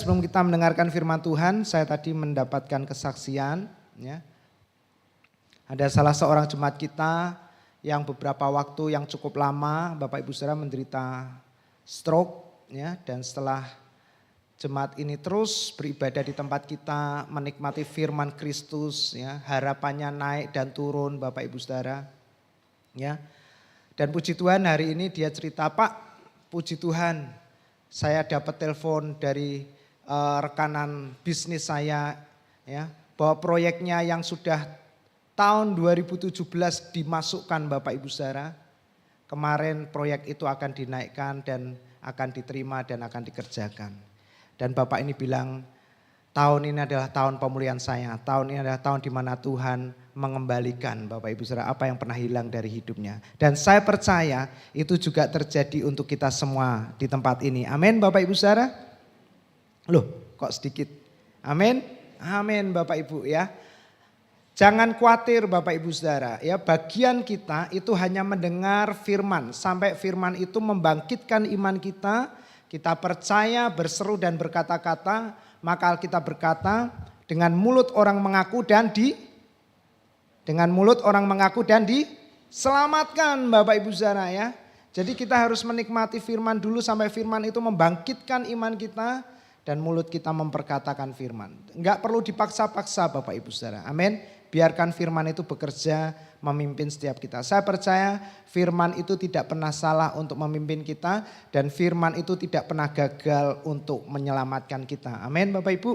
Sebelum kita mendengarkan firman Tuhan, saya tadi mendapatkan kesaksian. Ya. Ada salah seorang jemaat kita yang beberapa waktu yang cukup lama, Bapak Ibu Saudara menderita stroke. Ya, dan setelah jemaat ini terus beribadah di tempat kita, menikmati firman Kristus, ya, harapannya naik dan turun Bapak Ibu Saudara. Ya. Dan puji Tuhan hari ini dia cerita, Pak, puji Tuhan saya dapat telepon dari rekanan bisnis saya, ya, bahwa proyeknya yang sudah tahun 2017 dimasukkan Bapak Ibu Saudara, kemarin proyek itu akan dinaikkan dan akan diterima dan akan dikerjakan. Dan Bapak ini bilang, tahun ini adalah tahun pemulihan saya, tahun ini adalah tahun di mana Tuhan mengembalikan Bapak Ibu Saudara apa yang pernah hilang dari hidupnya. Dan saya percaya itu juga terjadi untuk kita semua di tempat ini. Amin Bapak Ibu Saudara. Loh kok sedikit? Amin, amin Bapak Ibu ya. Jangan khawatir Bapak Ibu Saudara ya, bagian kita itu hanya mendengar firman. Sampai firman itu membangkitkan iman kita, kita percaya, berseru dan berkata-kata. Maka kita berkata dengan mulut orang mengaku dan diselamatkan Bapak Ibu Saudara ya. Jadi kita harus menikmati firman dulu sampai firman itu membangkitkan iman kita. Dan mulut kita memperkatakan firman. Enggak perlu dipaksa-paksa Bapak Ibu Saudara. Amin. Biarkan firman itu bekerja memimpin setiap kita. Saya percaya firman itu tidak pernah salah untuk memimpin kita. Dan firman itu tidak pernah gagal untuk menyelamatkan kita. Amin Bapak Ibu.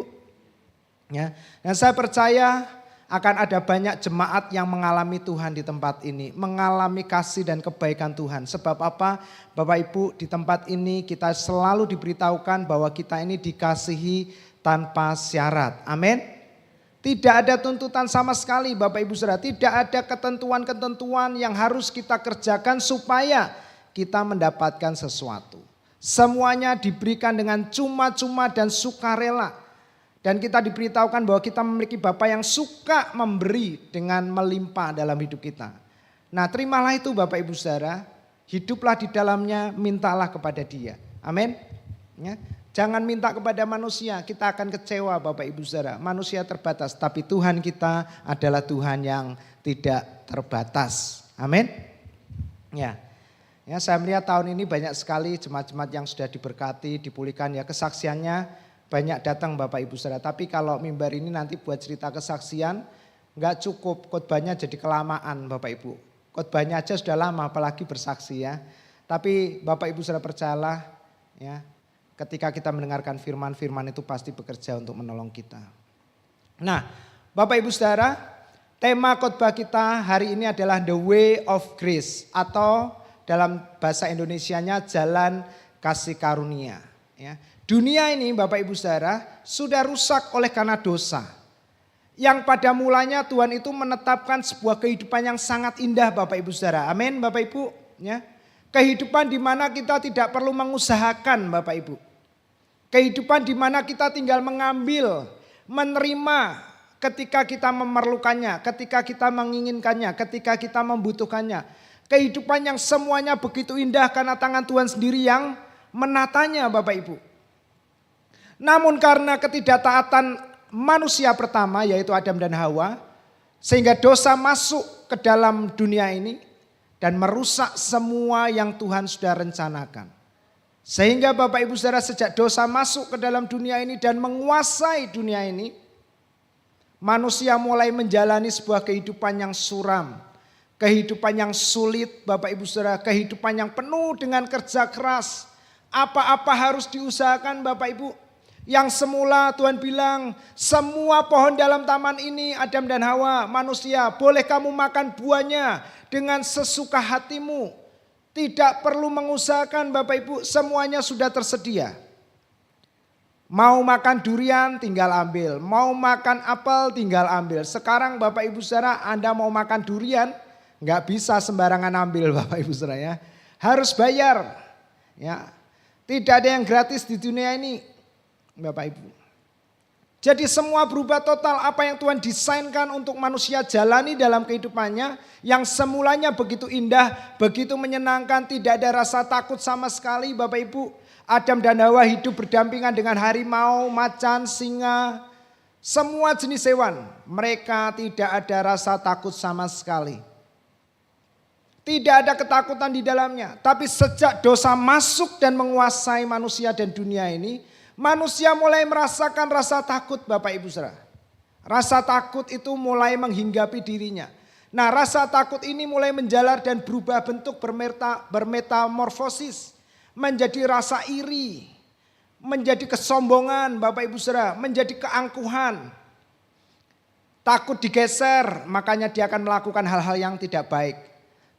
Ya. Dan saya percaya akan ada banyak jemaat yang mengalami Tuhan di tempat ini. Mengalami kasih dan kebaikan Tuhan. Sebab apa? Bapak Ibu, di tempat ini kita selalu diberitahukan bahwa kita ini dikasihi tanpa syarat. Amin. Tidak ada tuntutan sama sekali Bapak Ibu Saudara. Tidak ada ketentuan-ketentuan yang harus kita kerjakan supaya kita mendapatkan sesuatu. Semuanya diberikan dengan cuma-cuma dan sukarela. Dan kita diberitahukan bahwa kita memiliki Bapa yang suka memberi dengan melimpah dalam hidup kita. Nah, terimalah itu Bapak Ibu Saudara, hiduplah di dalamnya, mintalah kepada Dia. Amin. Ya. Jangan minta kepada manusia, kita akan kecewa Bapak Ibu Saudara. Manusia terbatas, tapi Tuhan kita adalah Tuhan yang tidak terbatas. Amin. Ya. Ya, saya melihat tahun ini banyak sekali jemaat-jemaat yang sudah diberkati, dipulihkan ya, kesaksiannya banyak datang Bapak Ibu Saudara. Tapi kalau mimbar ini nanti buat cerita kesaksian, enggak cukup, khotbahnya jadi kelamaan Bapak Ibu. Khotbahnya aja sudah lama apalagi bersaksi ya. Tapi Bapak Ibu Saudara percayalah ya, ketika kita mendengarkan firman-firman itu pasti bekerja untuk menolong kita. Nah Bapak Ibu Saudara, tema khotbah kita hari ini adalah The Way of Grace. Atau dalam bahasa Indonesianya jalan kasih karunia ya. Dunia ini Bapak Ibu Saudara sudah rusak oleh karena dosa. Yang pada mulanya Tuhan itu menetapkan sebuah kehidupan yang sangat indah Bapak Ibu Saudara. Amin Bapak Ibu. Ya. Kehidupan di mana kita tidak perlu mengusahakan Bapak Ibu. Kehidupan di mana kita tinggal mengambil, menerima ketika kita memerlukannya, ketika kita menginginkannya, ketika kita membutuhkannya. Kehidupan yang semuanya begitu indah karena tangan Tuhan sendiri yang menatanya Bapak Ibu. Namun karena ketidaktaatan manusia pertama yaitu Adam dan Hawa, sehingga dosa masuk ke dalam dunia ini dan merusak semua yang Tuhan sudah rencanakan. Sehingga Bapak Ibu Saudara sejak dosa masuk ke dalam dunia ini dan menguasai dunia ini, manusia mulai menjalani sebuah kehidupan yang suram, kehidupan yang sulit Bapak Ibu Saudara, kehidupan yang penuh dengan kerja keras. Apa-apa harus diusahakan Bapak Ibu. Yang semula Tuhan bilang semua pohon dalam taman ini Adam dan Hawa manusia boleh kamu makan buahnya dengan sesuka hatimu. Tidak perlu mengusahakan Bapak Ibu, semuanya sudah tersedia. Mau makan durian tinggal ambil, mau makan apel tinggal ambil. Sekarang Bapak Ibu Saudara Anda mau makan durian nggak bisa sembarangan ambil Bapak Ibu Saudara ya. Harus bayar ya. Tidak ada yang gratis di dunia ini Bapak Ibu. Jadi semua berubah total, apa yang Tuhan desainkan untuk manusia jalani dalam kehidupannya yang semulanya begitu indah, begitu menyenangkan, tidak ada rasa takut sama sekali Bapak Ibu. Adam dan Hawa hidup berdampingan dengan harimau, macan, singa, semua jenis hewan. Mereka tidak ada rasa takut sama sekali. Tidak ada ketakutan di dalamnya. Tapi sejak dosa masuk dan menguasai manusia dan dunia ini, manusia mulai merasakan rasa takut, Bapak Ibu Saudara. Rasa takut itu mulai menghinggapi dirinya. Nah, rasa takut ini mulai menjalar dan berubah bentuk, bermetamorfosis. Menjadi rasa iri, menjadi kesombongan, Bapak Ibu Saudara, menjadi keangkuhan. Takut digeser, makanya dia akan melakukan hal-hal yang tidak baik.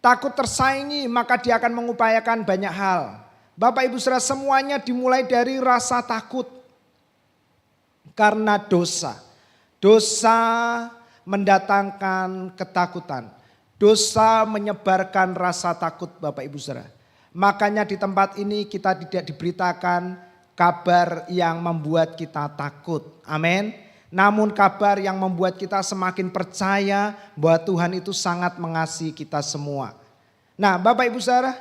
Takut tersaingi, maka dia akan mengupayakan banyak hal. Bapak Ibu Saudara, semuanya dimulai dari rasa takut. Karena dosa. Dosa mendatangkan ketakutan. Dosa menyebarkan rasa takut, Bapak Ibu Saudara. Makanya di tempat ini kita tidak diberitakan kabar yang membuat kita takut. Amin. Namun kabar yang membuat kita semakin percaya bahwa Tuhan itu sangat mengasihi kita semua. Nah, Bapak Ibu Saudara,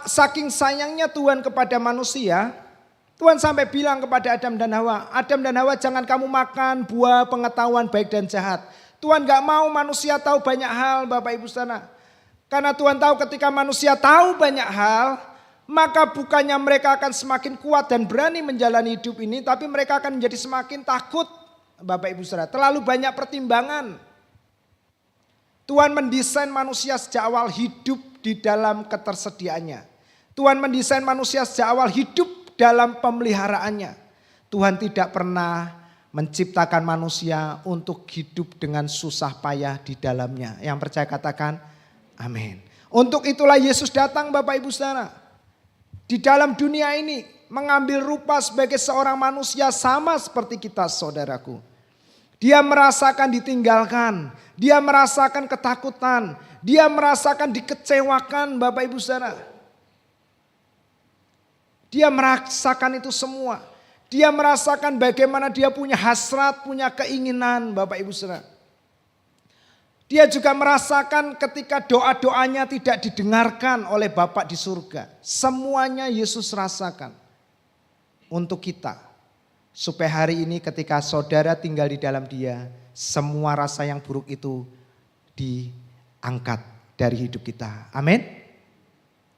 saking sayangnya Tuhan kepada manusia, Tuhan sampai bilang kepada Adam dan Hawa, Adam dan Hawa jangan kamu makan buah pengetahuan baik dan jahat. Tuhan gak mau manusia tahu banyak hal, Bapak Ibu Saudara. Karena Tuhan tahu ketika manusia tahu banyak hal, maka bukannya mereka akan semakin kuat dan berani menjalani hidup ini, tapi mereka akan menjadi semakin takut, Bapak Ibu Saudara. Terlalu banyak pertimbangan. Tuhan mendesain manusia sejak awal hidup di dalam ketersediaannya. Tuhan mendesain manusia sejak awal hidup dalam pemeliharaannya. Tuhan tidak pernah menciptakan manusia untuk hidup dengan susah payah di dalamnya. Yang percaya katakan amin. Untuk itulah Yesus datang, Bapak Ibu Saudara. Di dalam dunia ini mengambil rupa sebagai seorang manusia sama seperti kita, saudaraku. Dia merasakan ditinggalkan, dia merasakan ketakutan, dia merasakan dikecewakan, Bapak Ibu Saudara. Dia merasakan itu semua. Dia merasakan bagaimana dia punya hasrat, punya keinginan, Bapak Ibu Saudara. Dia juga merasakan ketika doa-doanya tidak didengarkan oleh Bapa di surga. Semuanya Yesus rasakan untuk kita. Supaya hari ini ketika saudara tinggal di dalam Dia, semua rasa yang buruk itu diangkat dari hidup kita. Amin.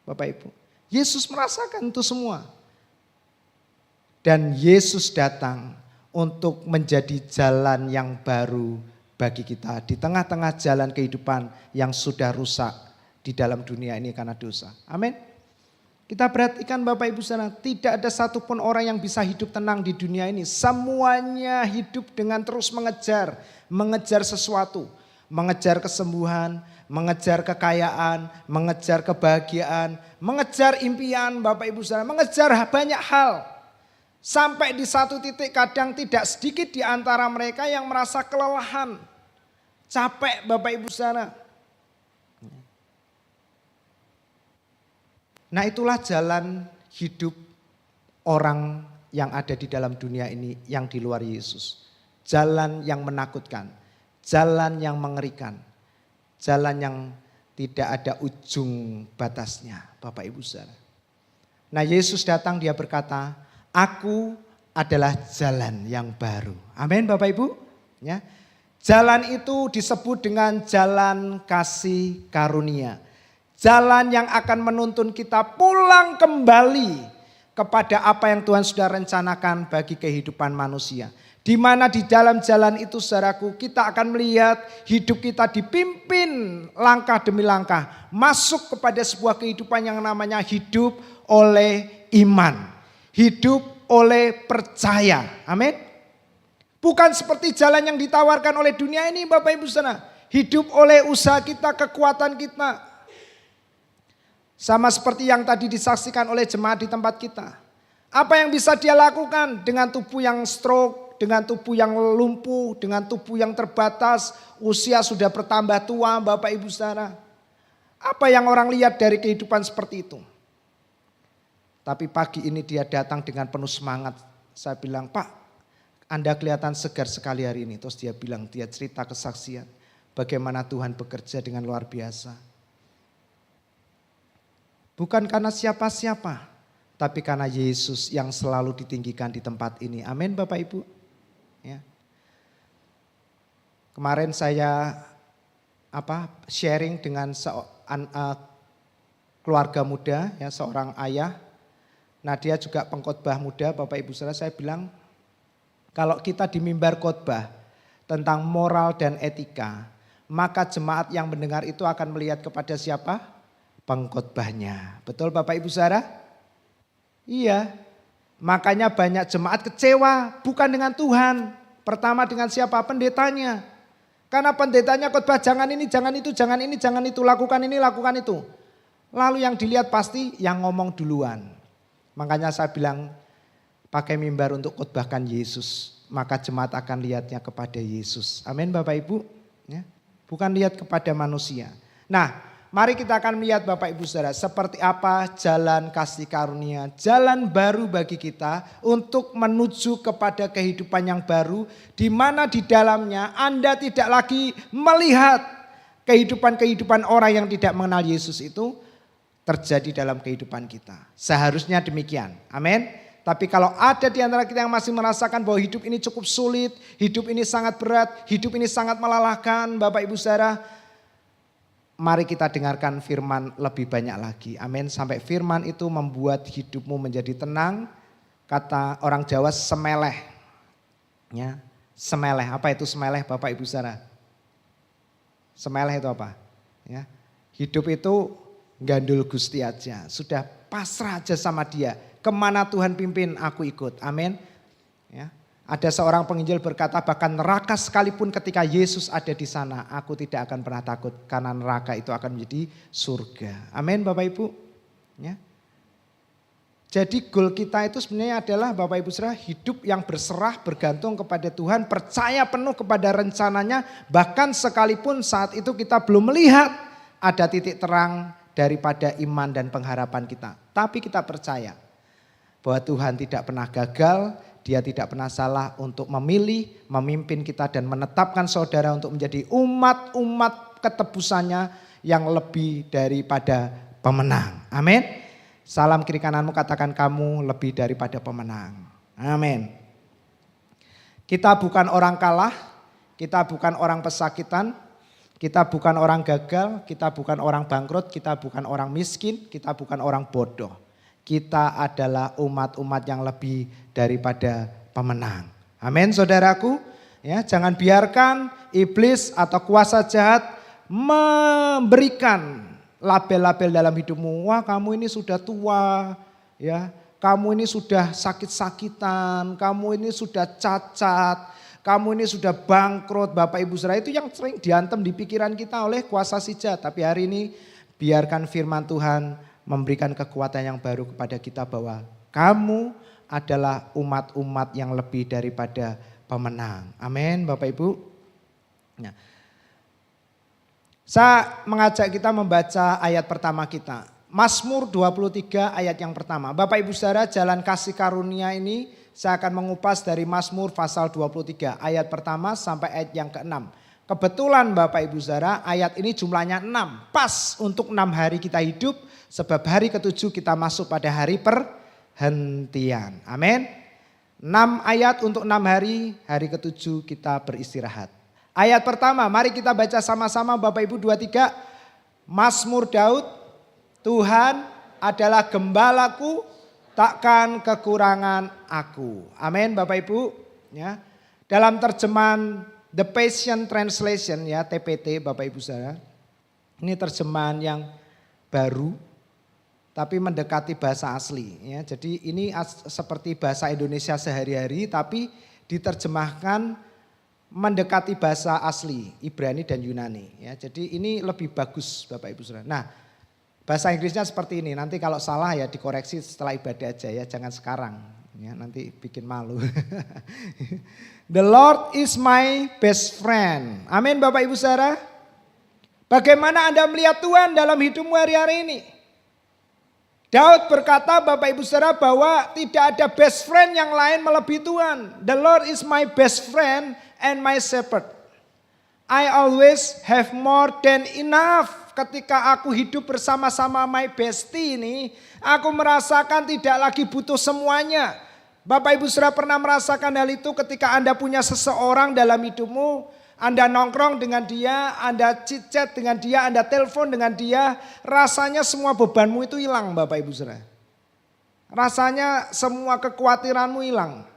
Bapak Ibu, Yesus merasakan itu semua. Dan Yesus datang untuk menjadi jalan yang baru bagi kita di tengah-tengah jalan kehidupan yang sudah rusak di dalam dunia ini karena dosa. Amin. Kita perhatikan Bapak Ibu Saudara, tidak ada satupun orang yang bisa hidup tenang di dunia ini. Semuanya hidup dengan terus mengejar sesuatu. Mengejar kesembuhan, mengejar kekayaan, mengejar kebahagiaan, mengejar impian Bapak Ibu Saudara, mengejar banyak hal. Sampai di satu titik kadang tidak sedikit di antara mereka yang merasa kelelahan. Capek Bapak Ibu Saudara. Nah, itulah jalan hidup orang yang ada di dalam dunia ini yang di luar Yesus. Jalan yang menakutkan, jalan yang mengerikan, jalan yang tidak ada ujung batasnya Bapak Ibu Saudara. Nah, Yesus datang, dia berkata, aku adalah jalan yang baru. Amin Bapak Ibu. Ya. Jalan itu disebut dengan jalan kasih karunia. Jalan yang akan menuntun kita pulang kembali kepada apa yang Tuhan sudah rencanakan bagi kehidupan manusia. Di mana di dalam jalan itu saudaraku kita akan melihat hidup kita dipimpin langkah demi langkah. Masuk kepada sebuah kehidupan yang namanya hidup oleh iman. Hidup oleh percaya. Amin. Bukan seperti jalan yang ditawarkan oleh dunia ini Bapak Ibu Saudara. Hidup oleh usaha kita, kekuatan kita. Sama seperti yang tadi disaksikan oleh jemaat di tempat kita. Apa yang bisa dia lakukan dengan tubuh yang stroke, dengan tubuh yang lumpuh, dengan tubuh yang terbatas, usia sudah bertambah tua Bapak Ibu Saudara. Apa yang orang lihat dari kehidupan seperti itu? Tapi pagi ini dia datang dengan penuh semangat. Saya bilang, Pak, Anda kelihatan segar sekali hari ini. Terus dia bilang, dia cerita kesaksian. Bagaimana Tuhan bekerja dengan luar biasa. Bukan karena siapa-siapa. tapi karena Yesus yang selalu ditinggikan di tempat ini. Amin Bapak Ibu. Ya. Kemarin saya sharing dengan keluarga muda, ya, seorang ayah. Nah dia juga pengkhotbah muda, Bapak Ibu saudara. Saya bilang kalau kita di mimbar khotbah tentang moral dan etika, maka jemaat yang mendengar itu akan melihat kepada siapa? Pengkhotbahnya. Betul Bapak Ibu saudara? Iya. Makanya banyak jemaat kecewa bukan dengan Tuhan. Pertama dengan siapa? Pendetanya. Karena pendetanya khotbah jangan ini, jangan itu, jangan ini, jangan itu, lakukan ini, lakukan itu. Lalu yang dilihat pasti yang ngomong duluan. Makanya saya bilang pakai mimbar untuk khotbahkan Yesus. Maka jemaat akan lihatnya kepada Yesus. Amin Bapak Ibu. Ya. Bukan lihat kepada manusia. Nah mari kita akan melihat Bapak Ibu saudara. Seperti apa jalan kasih karunia. Jalan baru bagi kita untuk menuju kepada kehidupan yang baru. Di mana di dalamnya Anda tidak lagi melihat kehidupan-kehidupan orang yang tidak mengenal Yesus itu terjadi dalam kehidupan kita. Seharusnya demikian. Amin. Tapi kalau ada di antara kita yang masih merasakan bahwa hidup ini cukup sulit, hidup ini sangat berat, hidup ini sangat melelahkan, Bapak Ibu saudara, mari kita dengarkan firman lebih banyak lagi. Amin. Sampai firman itu membuat hidupmu menjadi tenang. Kata orang Jawa semeleh. Ya, semeleh. Apa itu semeleh Bapak Ibu saudara? Semeleh itu apa? Ya, hidup itu gandul Gusti aja, sudah pasrah aja sama Dia. Kemana Tuhan pimpin aku ikut, amin. Ya. Ada seorang penginjil berkata bahkan neraka sekalipun ketika Yesus ada di sana, aku tidak akan pernah takut karena neraka itu akan menjadi surga. Amin Bapak Ibu. Ya. Jadi goal kita itu sebenarnya adalah Bapak Ibu saudara hidup yang berserah bergantung kepada Tuhan, percaya penuh kepada rencananya, bahkan sekalipun saat itu kita belum melihat ada titik terang daripada iman dan pengharapan kita. Tapi kita percaya bahwa Tuhan tidak pernah gagal, Dia tidak pernah salah untuk memilih, memimpin kita dan menetapkan saudara untuk menjadi umat-umat ketebusannya yang lebih daripada pemenang. Amin. Salam kiri kananmu katakan kamu lebih daripada pemenang. Amin. Kita bukan orang kalah, kita bukan orang pesakitan, kita bukan orang gagal, kita bukan orang bangkrut, kita bukan orang miskin, kita bukan orang bodoh. Kita adalah umat-umat yang lebih daripada pemenang. Amin saudaraku. Ya, jangan biarkan iblis atau kuasa jahat memberikan label-label dalam hidupmu. Wah kamu ini sudah tua, ya, kamu ini sudah sakit-sakitan, kamu ini sudah cacat, kamu ini sudah bangkrut. Bapak Ibu saudara, itu yang sering diantem di pikiran kita oleh kuasa si jahat. Tapi hari ini biarkan firman Tuhan memberikan kekuatan yang baru kepada kita bahwa kamu adalah umat-umat yang lebih daripada pemenang. Amin Bapak Ibu. Nah, saya mengajak kita membaca ayat pertama kita. Mazmur 23 ayat yang pertama. Bapak Ibu saudara, jalan kasih karunia ini saya akan mengupas dari Mazmur pasal 23 ayat pertama sampai ayat yang ke-6. Kebetulan Bapak Ibu saudara ayat ini jumlahnya 6. Pas untuk 6 hari kita hidup. Sebab hari ke-7 kita masuk pada hari perhentian. Amin. 6 ayat untuk 6 hari, hari ke-7 kita beristirahat. Ayat pertama, mari kita baca sama-sama Bapak Ibu 23. Mazmur Daud, Tuhan adalah gembalaku, takkan kekurangan aku. Amin Bapak Ibu. Ya. Dalam terjemahan The Passion Translation ya TPT Bapak Ibu saudara. Ini terjemahan yang baru tapi mendekati bahasa asli ya. Jadi ini seperti bahasa Indonesia sehari-hari tapi diterjemahkan mendekati bahasa asli Ibrani dan Yunani ya. Jadi ini lebih bagus Bapak Ibu saudara. Nah, bahasa Inggrisnya seperti ini. Nanti kalau salah ya dikoreksi setelah ibadah aja ya, jangan sekarang. Ya, nanti bikin malu. The Lord is my best friend. Amin Bapak Ibu saudara. Bagaimana Anda melihat Tuhan dalam hidupmu hari-hari ini? Daud berkata Bapak Ibu saudara bahwa tidak ada best friend yang lain melebihi Tuhan. The Lord is my best friend and my shepherd. I always have more than enough. Ketika aku hidup bersama-sama my bestie ini, Aku merasakan tidak lagi butuh semuanya. Bapak Ibu Saudara pernah merasakan hal itu ketika Anda punya seseorang dalam hidupmu. Anda nongkrong dengan dia, Anda chit-chat dengan dia, Anda telepon dengan dia. Rasanya semua bebanmu itu hilang Bapak Ibu Saudara. Rasanya semua kekhawatiranmu hilang.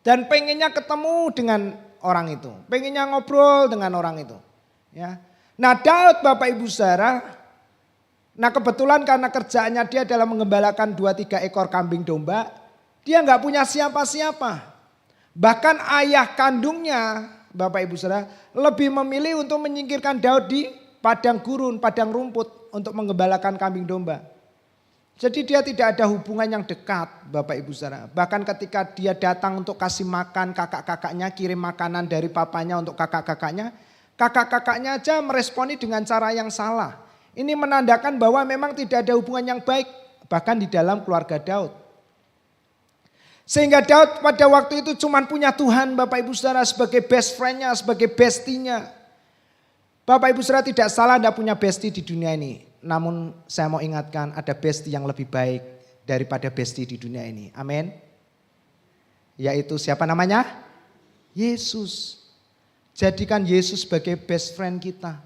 Dan pengennya ketemu dengan orang itu. Pengennya ngobrol dengan orang itu. Ya. Nah Daud Bapak Ibu Saudara, nah kebetulan karena kerjaannya dia adalah mengembalakan 2-3 ekor kambing domba. Dia nggak punya siapa-siapa. Bahkan ayah kandungnya Bapak Ibu Saudara lebih memilih untuk menyingkirkan Daud di padang gurun, padang rumput untuk menggembalakan kambing domba. Jadi dia tidak ada hubungan yang dekat Bapak Ibu Saudara. Bahkan ketika dia datang untuk kasih makan kakak-kakaknya, kirim makanan dari papanya untuk kakak-kakaknya aja meresponi dengan cara yang salah. Ini menandakan bahwa memang tidak ada hubungan yang baik bahkan di dalam keluarga Daud. Sehingga Daud pada waktu itu cuma punya Tuhan Bapak Ibu Saudara sebagai best friend-nya, sebagai bestinya. Bapak Ibu Saudara tidak salah Anda punya bestie di dunia ini. Namun saya mau ingatkan ada bestie yang lebih baik daripada bestie di dunia ini. Amin. Yaitu siapa namanya? Yesus. Jadikan Yesus sebagai best friend kita.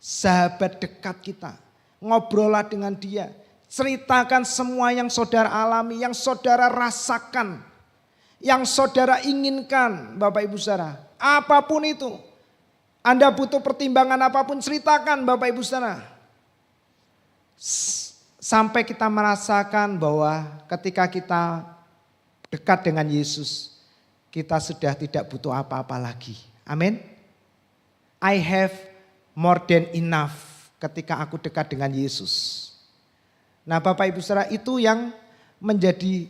Sahabat dekat kita. Ngobrollah dengan dia. Ceritakan semua yang saudara alami, yang saudara rasakan, yang saudara inginkan Bapak Ibu Saudara. Apapun itu, Anda butuh pertimbangan apapun ceritakan Bapak Ibu Saudara. Sampai kita merasakan bahwa ketika kita dekat dengan Yesus, kita sudah tidak butuh apa-apa lagi. Amin. I have more than enough ketika aku dekat dengan Yesus. Nah Bapak Ibu Saudara itu yang menjadi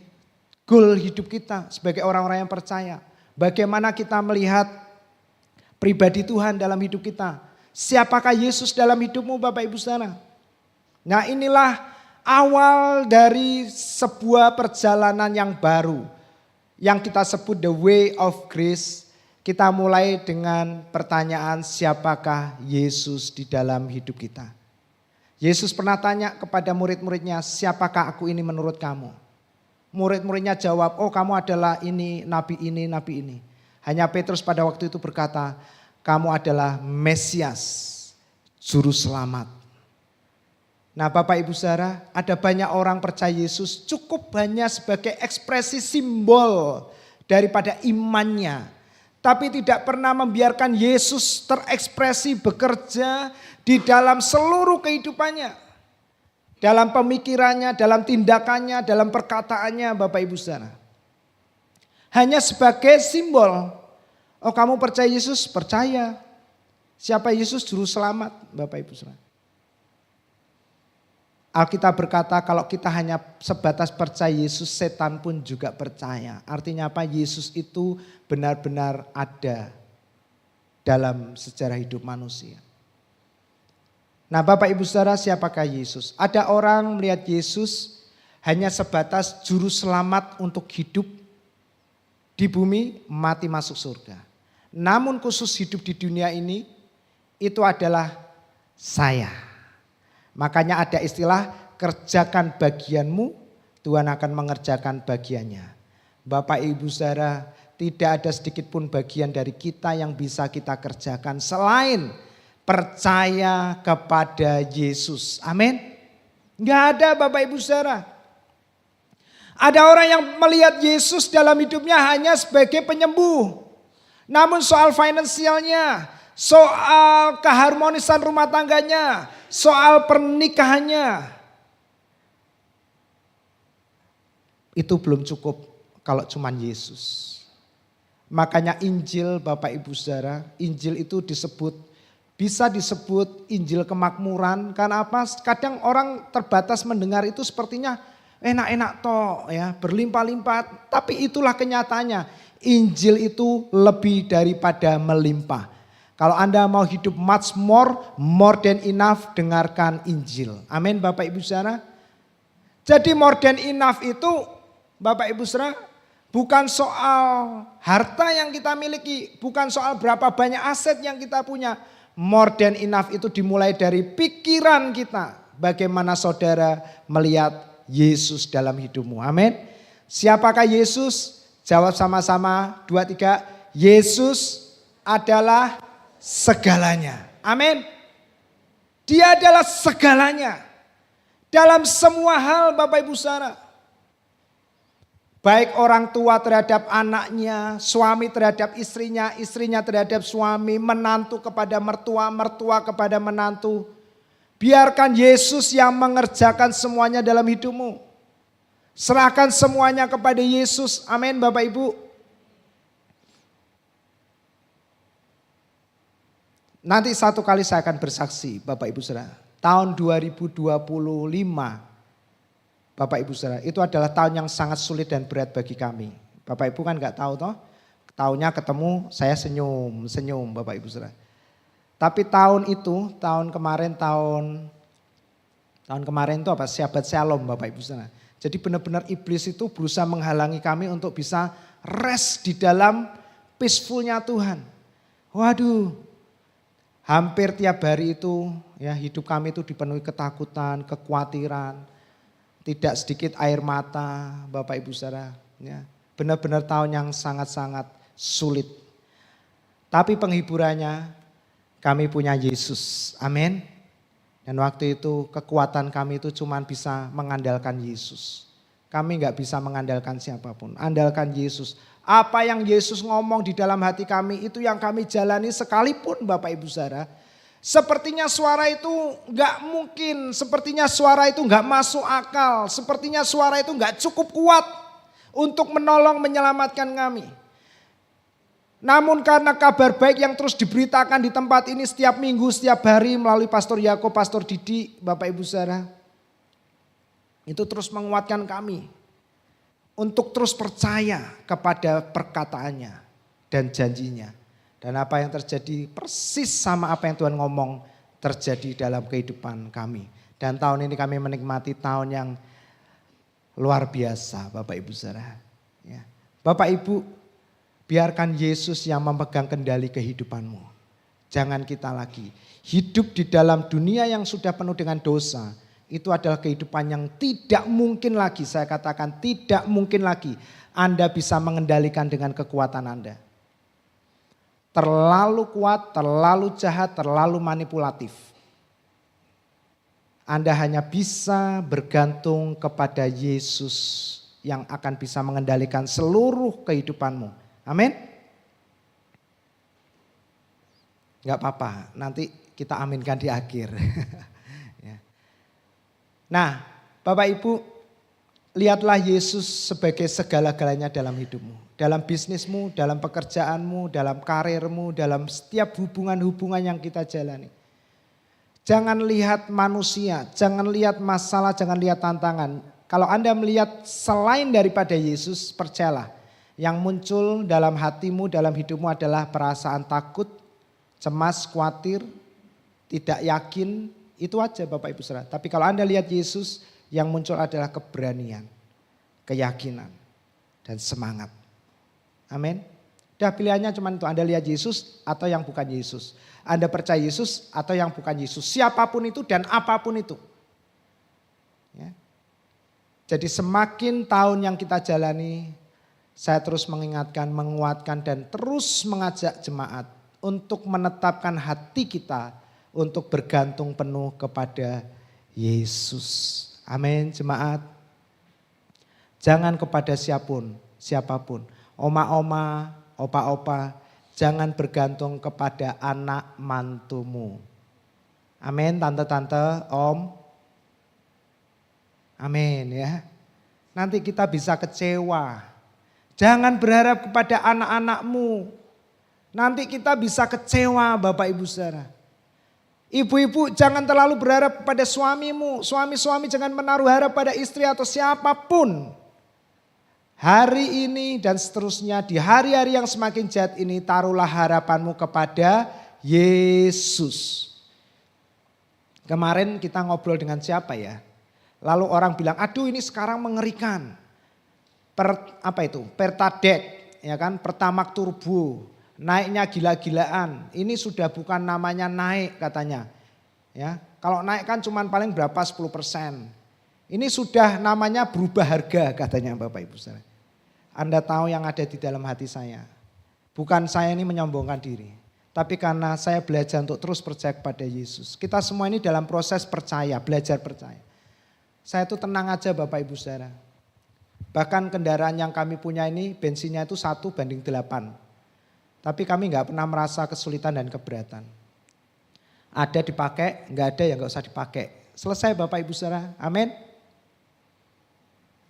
goal hidup kita sebagai orang-orang yang percaya. Bagaimana kita melihat pribadi Tuhan dalam hidup kita. Siapakah Yesus dalam hidupmu Bapak Ibu Saudara? Nah inilah awal dari sebuah perjalanan yang baru. Yang kita sebut the way of grace. Kita mulai dengan pertanyaan siapakah Yesus di dalam hidup kita. Yesus pernah tanya kepada murid-muridnya, siapakah aku ini menurut kamu? Murid-muridnya jawab, oh kamu adalah ini, nabi ini, nabi ini. Hanya Petrus pada waktu itu berkata, kamu adalah Mesias, Juru Selamat. Nah Bapak Ibu Saudara, ada banyak orang percaya Yesus cukup banyak sebagai ekspresi simbol daripada imannya. Tapi tidak pernah membiarkan Yesus terekspresi bekerja di dalam seluruh kehidupannya. Dalam pemikirannya, dalam tindakannya, dalam perkataannya Bapak Ibu Saudara. Hanya sebagai simbol. Oh kamu percaya Yesus? Percaya. Siapa Yesus? Juru Selamat Bapak Ibu Saudara. Alkitab berkata kalau kita hanya sebatas percaya Yesus, setan pun juga percaya. Artinya apa? Yesus itu benar-benar ada dalam sejarah hidup manusia. Nah Bapak Ibu Saudara, siapakah Yesus? Ada orang melihat Yesus hanya sebatas juru selamat untuk hidup di bumi, mati masuk surga. Namun khusus hidup di dunia ini, itu adalah saya. Makanya ada istilah kerjakan bagianmu, Tuhan akan mengerjakan bagiannya. Bapak Ibu Saudara, tidak ada sedikit pun bagian dari kita yang bisa kita kerjakan selain percaya kepada Yesus. Amin. Enggak ada Bapak Ibu Saudara. Ada orang yang melihat Yesus dalam hidupnya hanya sebagai penyembuh. Namun soal finansialnya, soal keharmonisan rumah tangganya, soal pernikahannya, itu belum cukup kalau cuman Yesus. Makanya Injil Bapak Ibu Saudara, Injil itu bisa disebut Injil kemakmuran. Karena apa? Kadang orang terbatas mendengar itu sepertinya enak-enak toh ya, berlimpah-limpah. Tapi itulah kenyataannya. Injil itu lebih daripada melimpah. Kalau Anda mau hidup much more than enough, dengarkan Injil. Amin Bapak Ibu Saudara. Jadi more than enough itu Bapak Ibu Saudara bukan soal harta yang kita miliki, bukan soal berapa banyak aset yang kita punya. More than enough itu dimulai dari pikiran kita. Bagaimana saudara melihat Yesus dalam hidupmu. Amin. Siapakah Yesus? Jawab sama-sama 2, 3. Yesus adalah segalanya. Amin. Dia adalah segalanya. Dalam semua hal Bapak Ibu Saudara. Baik orang tua terhadap anaknya, suami terhadap istrinya, istrinya terhadap suami, menantu kepada mertua, mertua kepada menantu. Biarkan Yesus yang mengerjakan semuanya dalam hidupmu. Serahkan semuanya kepada Yesus. Amin Bapak Ibu. Nanti satu kali saya akan bersaksi Bapak Ibu Saudara. Tahun 2025 Bapak Ibu Saudara, itu adalah tahun yang sangat sulit dan berat bagi kami. Bapak Ibu kan gak tahu toh, tahunnya ketemu saya senyum Bapak Ibu Saudara. Tapi tahun itu, tahun kemarin itu apa? Syabat Shalom Bapak Ibu Saudara. Jadi benar-benar iblis itu berusaha menghalangi kami untuk bisa rest di dalam peacefulnya Tuhan. Waduh, hampir tiap hari itu ya hidup kami itu dipenuhi ketakutan, kekhawatiran. Tidak sedikit air mata Bapak Ibu Saudara. Ya, benar-benar tahun yang sangat-sangat sulit. Tapi penghiburannya kami punya Yesus. Amin. Dan waktu itu kekuatan kami itu cuma bisa mengandalkan Yesus. Kami gak bisa mengandalkan siapapun. Andalkan Yesus. Apa yang Yesus ngomong di dalam hati kami itu yang kami jalani sekalipun Bapak Ibu Saudara. Sepertinya suara itu gak mungkin, sepertinya suara itu gak masuk akal, sepertinya suara itu gak cukup kuat untuk menolong menyelamatkan kami. Namun karena kabar baik yang terus diberitakan di tempat ini setiap minggu, setiap hari melalui Pastor Yakob, Pastor Didi, Bapak Ibu Saudara. Itu terus menguatkan kami untuk terus percaya kepada perkataannya dan janjinya. Dan apa yang terjadi persis sama apa yang Tuhan ngomong terjadi dalam kehidupan kami. Dan tahun ini kami menikmati tahun yang luar biasa Bapak Ibu Saudara. Ya. Bapak Ibu, biarkan Yesus yang memegang kendali kehidupanmu. Jangan kita lagi. Hidup di dalam dunia yang sudah penuh dengan dosa. Itu adalah kehidupan yang tidak mungkin lagi. Saya katakan tidak mungkin lagi Anda bisa mengendalikan dengan kekuatan Anda. Terlalu kuat, terlalu jahat, terlalu manipulatif. Anda hanya bisa bergantung kepada Yesus yang akan bisa mengendalikan seluruh kehidupanmu. Amin. Gak apa-apa, nanti kita aminkan di akhir. Nah, Bapak Ibu, lihatlah Yesus sebagai segala-galanya dalam hidupmu. Dalam bisnismu, dalam pekerjaanmu, dalam karirmu, dalam setiap hubungan-hubungan yang kita jalani. Jangan lihat manusia, jangan lihat masalah, jangan lihat tantangan. Kalau Anda melihat selain daripada Yesus, percayalah. Yang muncul dalam hatimu, dalam hidupmu adalah perasaan takut, cemas, khawatir, tidak yakin. Itu aja Bapak Ibu Saudara. Tapi kalau Anda lihat Yesus, yang muncul adalah keberanian, keyakinan, dan semangat. Amin. Udah pilihannya cuma itu, Anda lihat Yesus atau yang bukan Yesus. Anda percaya Yesus atau yang bukan Yesus. Siapapun itu dan apapun itu. Ya. Jadi semakin tahun yang kita jalani, saya terus mengingatkan, menguatkan dan terus mengajak jemaat untuk menetapkan hati kita untuk bergantung penuh kepada Yesus. Amin jemaat. Jangan kepada siapapun. Oma-oma, opa-opa, jangan bergantung kepada anak mantumu. Amin, tante-tante, om. Amin ya. Nanti kita bisa kecewa. Jangan berharap kepada anak-anakmu. Nanti kita bisa kecewa Bapak Ibu Saudara. Ibu-ibu jangan terlalu berharap kepada suamimu. Suami-suami jangan menaruh harap pada istri atau siapapun. Hari ini dan seterusnya di hari-hari yang semakin jahat ini taruhlah harapanmu kepada Yesus. Kemarin kita ngobrol dengan siapa ya? Lalu orang bilang, aduh ini sekarang mengerikan. Pertalite, ya kan? Pertamax turbo, naiknya gila-gilaan. Ini sudah bukan namanya naik katanya. Ya, kalau naik kan cuma paling berapa 10%. Ini sudah namanya berubah harga katanya Bapak Ibu Saudara. Anda tahu yang ada di dalam hati saya. Bukan saya ini menyombongkan diri. Tapi karena saya belajar untuk terus percaya kepada Yesus. Kita semua ini dalam proses percaya, belajar percaya. Saya tuh tenang aja Bapak Ibu Saudara. Bahkan kendaraan yang kami punya ini bensinnya itu 1:8. Tapi kami nggak pernah merasa kesulitan dan keberatan. Ada dipakai, nggak ada ya nggak usah dipakai. Selesai Bapak Ibu Saudara, amin.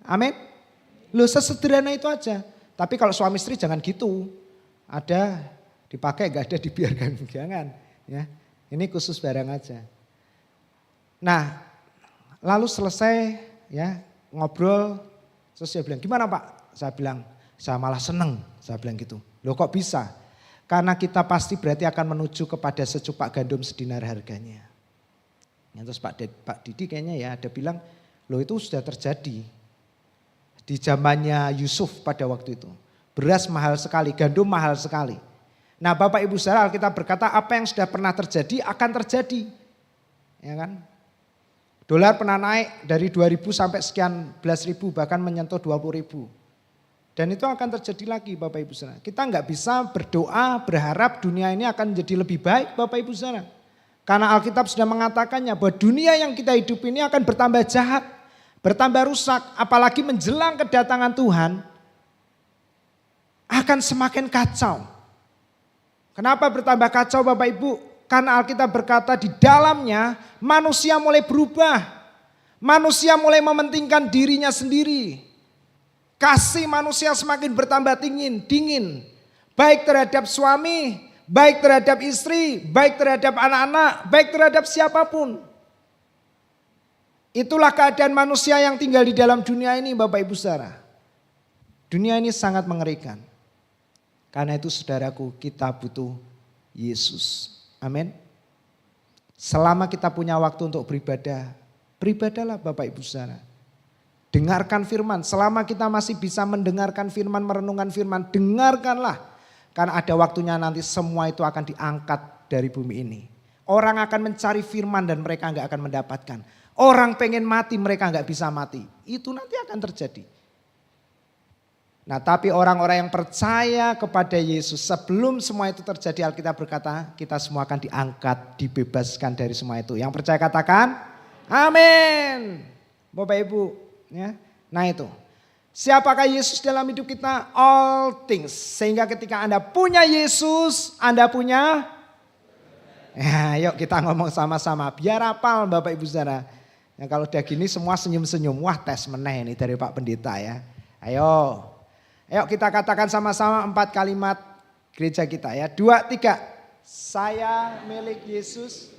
Amin. Loh sesederhana itu aja. Tapi kalau suami istri jangan gitu. Ada dipakai nggak ada dibiarkan, jangan. Ya, ini khusus barang aja. Nah, lalu selesai ya ngobrol, terus dia bilang gimana Pak? Saya bilang saya malah seneng, saya bilang gitu. Loh kok bisa? Karena kita pasti berarti akan menuju kepada secupak gandum sedinar harganya. Ya, terus Pak Didi kayaknya ya ada bilang, loh itu sudah terjadi. Di zamannya Yusuf pada waktu itu. Beras mahal sekali, gandum mahal sekali. Nah Bapak Ibu Saudara Alkitab berkata apa yang sudah pernah terjadi akan terjadi. Ya kan? Dolar pernah naik dari 2.000 sampai sekian belas ribu bahkan menyentuh 20.000. Dan itu akan terjadi lagi Bapak Ibu Saudara. Kita nggak bisa berdoa berharap dunia ini akan menjadi lebih baik Bapak Ibu Saudara. Karena Alkitab sudah mengatakannya bahwa dunia yang kita hidup ini akan bertambah jahat, bertambah rusak, apalagi menjelang kedatangan Tuhan akan semakin kacau. Kenapa bertambah kacau Bapak Ibu? Karena Alkitab berkata di dalamnya manusia mulai berubah. Manusia mulai mementingkan dirinya sendiri. Kasih manusia semakin bertambah dingin. Baik terhadap suami, baik terhadap istri, baik terhadap anak-anak, baik terhadap siapapun. Itulah keadaan manusia yang tinggal di dalam dunia ini Bapak Ibu Saudara. Dunia ini sangat mengerikan. Karena itu saudaraku kita butuh Yesus. Amin. Selama kita punya waktu untuk beribadah, beribadahlah Bapak Ibu Saudara. Dengarkan firman, selama kita masih bisa mendengarkan firman, merenungkan firman, dengarkanlah. Karena ada waktunya nanti semua itu akan diangkat dari bumi ini. Orang akan mencari firman dan mereka enggak akan mendapatkan. Orang pengen mati mereka enggak bisa mati. Itu nanti akan terjadi. Nah tapi orang-orang yang percaya kepada Yesus sebelum semua itu terjadi Alkitab berkata kita semua akan diangkat, dibebaskan dari semua itu. Yang percaya katakan amin. Bapak Ibu ya. Nah itu. Siapakah Yesus dalam hidup kita? All things. Sehingga ketika Anda punya Yesus, Anda punya ya, yuk kita ngomong sama-sama biar hafal Bapak Ibu Saudara. Ya, kalau udah gini semua senyum-senyum. Wah tes meneh ini dari Pak Pendeta ya. Ayo. Ayo kita katakan sama-sama 4 kalimat gereja kita ya. 2, 3. Saya milik Yesus.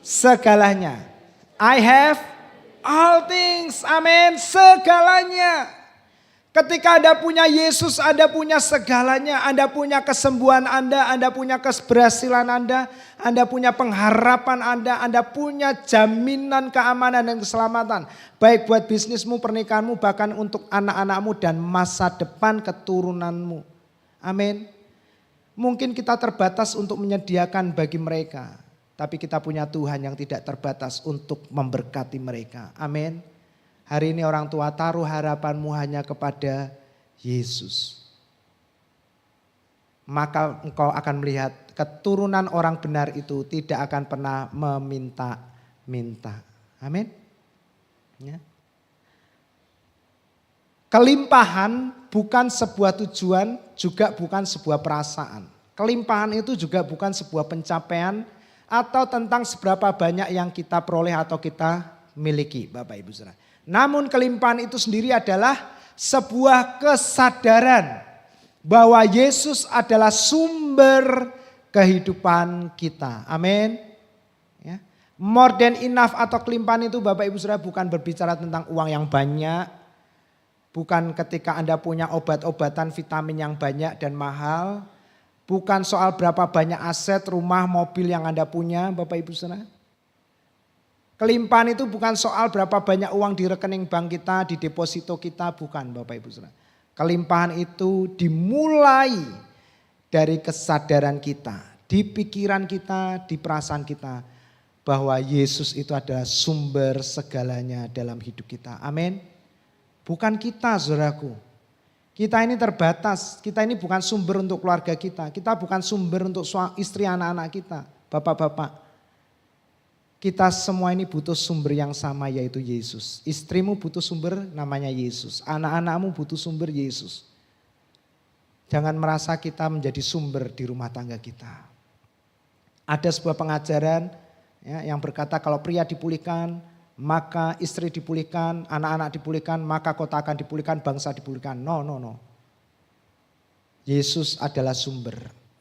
Segalanya. I have all things. Amin. Segalanya. Ketika Anda punya Yesus, Anda punya segalanya. Anda punya kesembuhan Anda punya keberhasilan Anda punya pengharapan Anda punya jaminan keamanan dan keselamatan. Baik buat bisnismu, pernikahanmu, bahkan untuk anak-anakmu dan masa depan keturunanmu. Amin. Mungkin kita terbatas untuk menyediakan bagi mereka. Tapi kita punya Tuhan yang tidak terbatas untuk memberkati mereka. Amin. Hari ini orang tua taruh harapanmu hanya kepada Yesus. Maka engkau akan melihat keturunan orang benar itu tidak akan pernah meminta-minta. Amin. Ya. Kelimpahan bukan sebuah tujuan, juga bukan sebuah perasaan. Kelimpahan itu juga bukan sebuah pencapaian atau tentang seberapa banyak yang kita peroleh atau kita miliki, Bapak Ibu Saudara. Namun kelimpahan itu sendiri adalah sebuah kesadaran bahwa Yesus adalah sumber kehidupan kita. Amin. Ya. More than enough atau kelimpahan itu Bapak Ibu Saudara bukan berbicara tentang uang yang banyak. Bukan ketika Anda punya obat-obatan vitamin yang banyak dan mahal. Bukan soal berapa banyak aset, rumah, mobil yang Anda punya Bapak Ibu Saudara. Kelimpahan itu bukan soal berapa banyak uang di rekening bank kita, di deposito kita, bukan Bapak Ibu Saudara. Kelimpahan itu dimulai dari kesadaran kita, di pikiran kita, di perasaan kita. bahwa Yesus itu adalah sumber segalanya dalam hidup kita. Amin. Bukan kita, saudaraku. Kita ini terbatas, kita ini bukan sumber untuk keluarga kita. Kita bukan sumber untuk istri anak-anak kita, bapak-bapak. Kita semua ini butuh sumber yang sama, yaitu Yesus. Istrimu butuh sumber namanya Yesus. Anak-anakmu butuh sumber Yesus. Jangan merasa kita menjadi sumber di rumah tangga kita. Ada sebuah pengajaran yang berkata kalau pria dipulihkan, maka istri dipulihkan, anak-anak dipulihkan, maka kota akan dipulihkan, bangsa dipulihkan. No. Yesus adalah sumber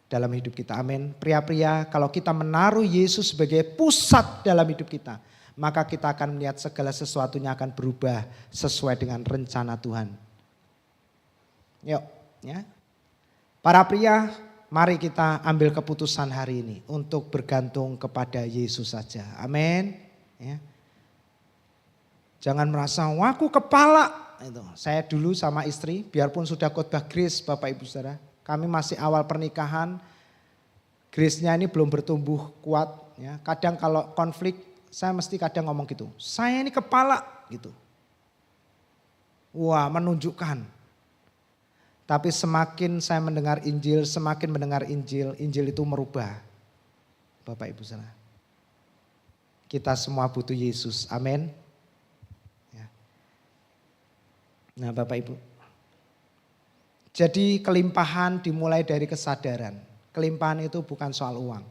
dalam hidup kita. Amin. Pria-pria, kalau kita menaruh Yesus sebagai pusat dalam hidup kita, maka kita akan melihat segala sesuatunya akan berubah sesuai dengan rencana Tuhan. Yuk, ya. Para pria, mari kita ambil keputusan hari ini untuk bergantung kepada Yesus saja. Amin. Ya. Jangan merasa, wah aku kepala. Saya dulu sama istri, biarpun sudah khotbah grace Bapak Ibu Saudara. Kami masih awal pernikahan, grace-nya ini belum bertumbuh kuat. Ya. Kadang kalau konflik, saya mesti kadang ngomong gitu, saya ini kepala gitu. Wah menunjukkan. Tapi semakin saya mendengar Injil, semakin mendengar Injil, Injil itu merubah. Bapak Ibu Saudara. Kita semua butuh Yesus, amin. Ya. Nah Bapak Ibu. Jadi kelimpahan dimulai dari kesadaran. Kelimpahan itu bukan soal uang.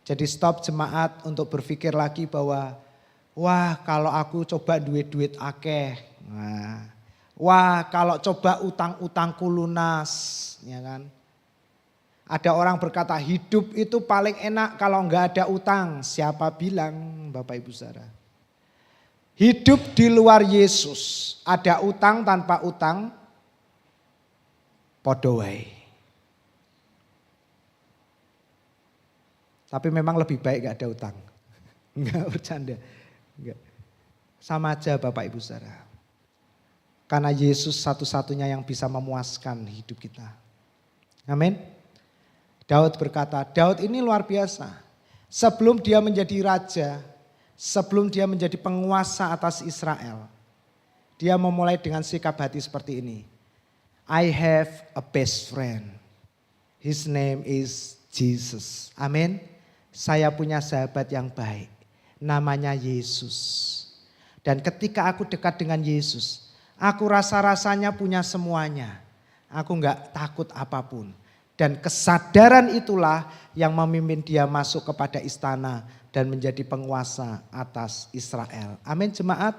Jadi stop jemaat untuk berpikir lagi bahwa, wah kalau aku coba duit akeh. Nah. Wah kalau coba utang-utangku lunas, ya kan. Ada orang berkata hidup itu paling enak kalau enggak ada utang. Siapa bilang Bapak Ibu Saudara? Hidup di luar Yesus, ada utang tanpa utang, podo wae. Tapi memang lebih baik enggak ada utang. Enggak bercanda. Enggak. Sama aja Bapak Ibu Saudara. Karena Yesus satu-satunya yang bisa memuaskan hidup kita. Amin. Daud berkata, Daud ini luar biasa. Sebelum dia menjadi raja, sebelum dia menjadi penguasa atas Israel, dia memulai dengan sikap hati seperti ini. I have a best friend. His name is Jesus. Amin. Saya punya sahabat yang baik. Namanya Yesus. Dan ketika aku dekat dengan Yesus, aku rasa-rasanya punya semuanya. Aku enggak takut apapun. Dan kesadaran itulah yang memimpin dia masuk kepada istana dan menjadi penguasa atas Israel. Amin jemaat.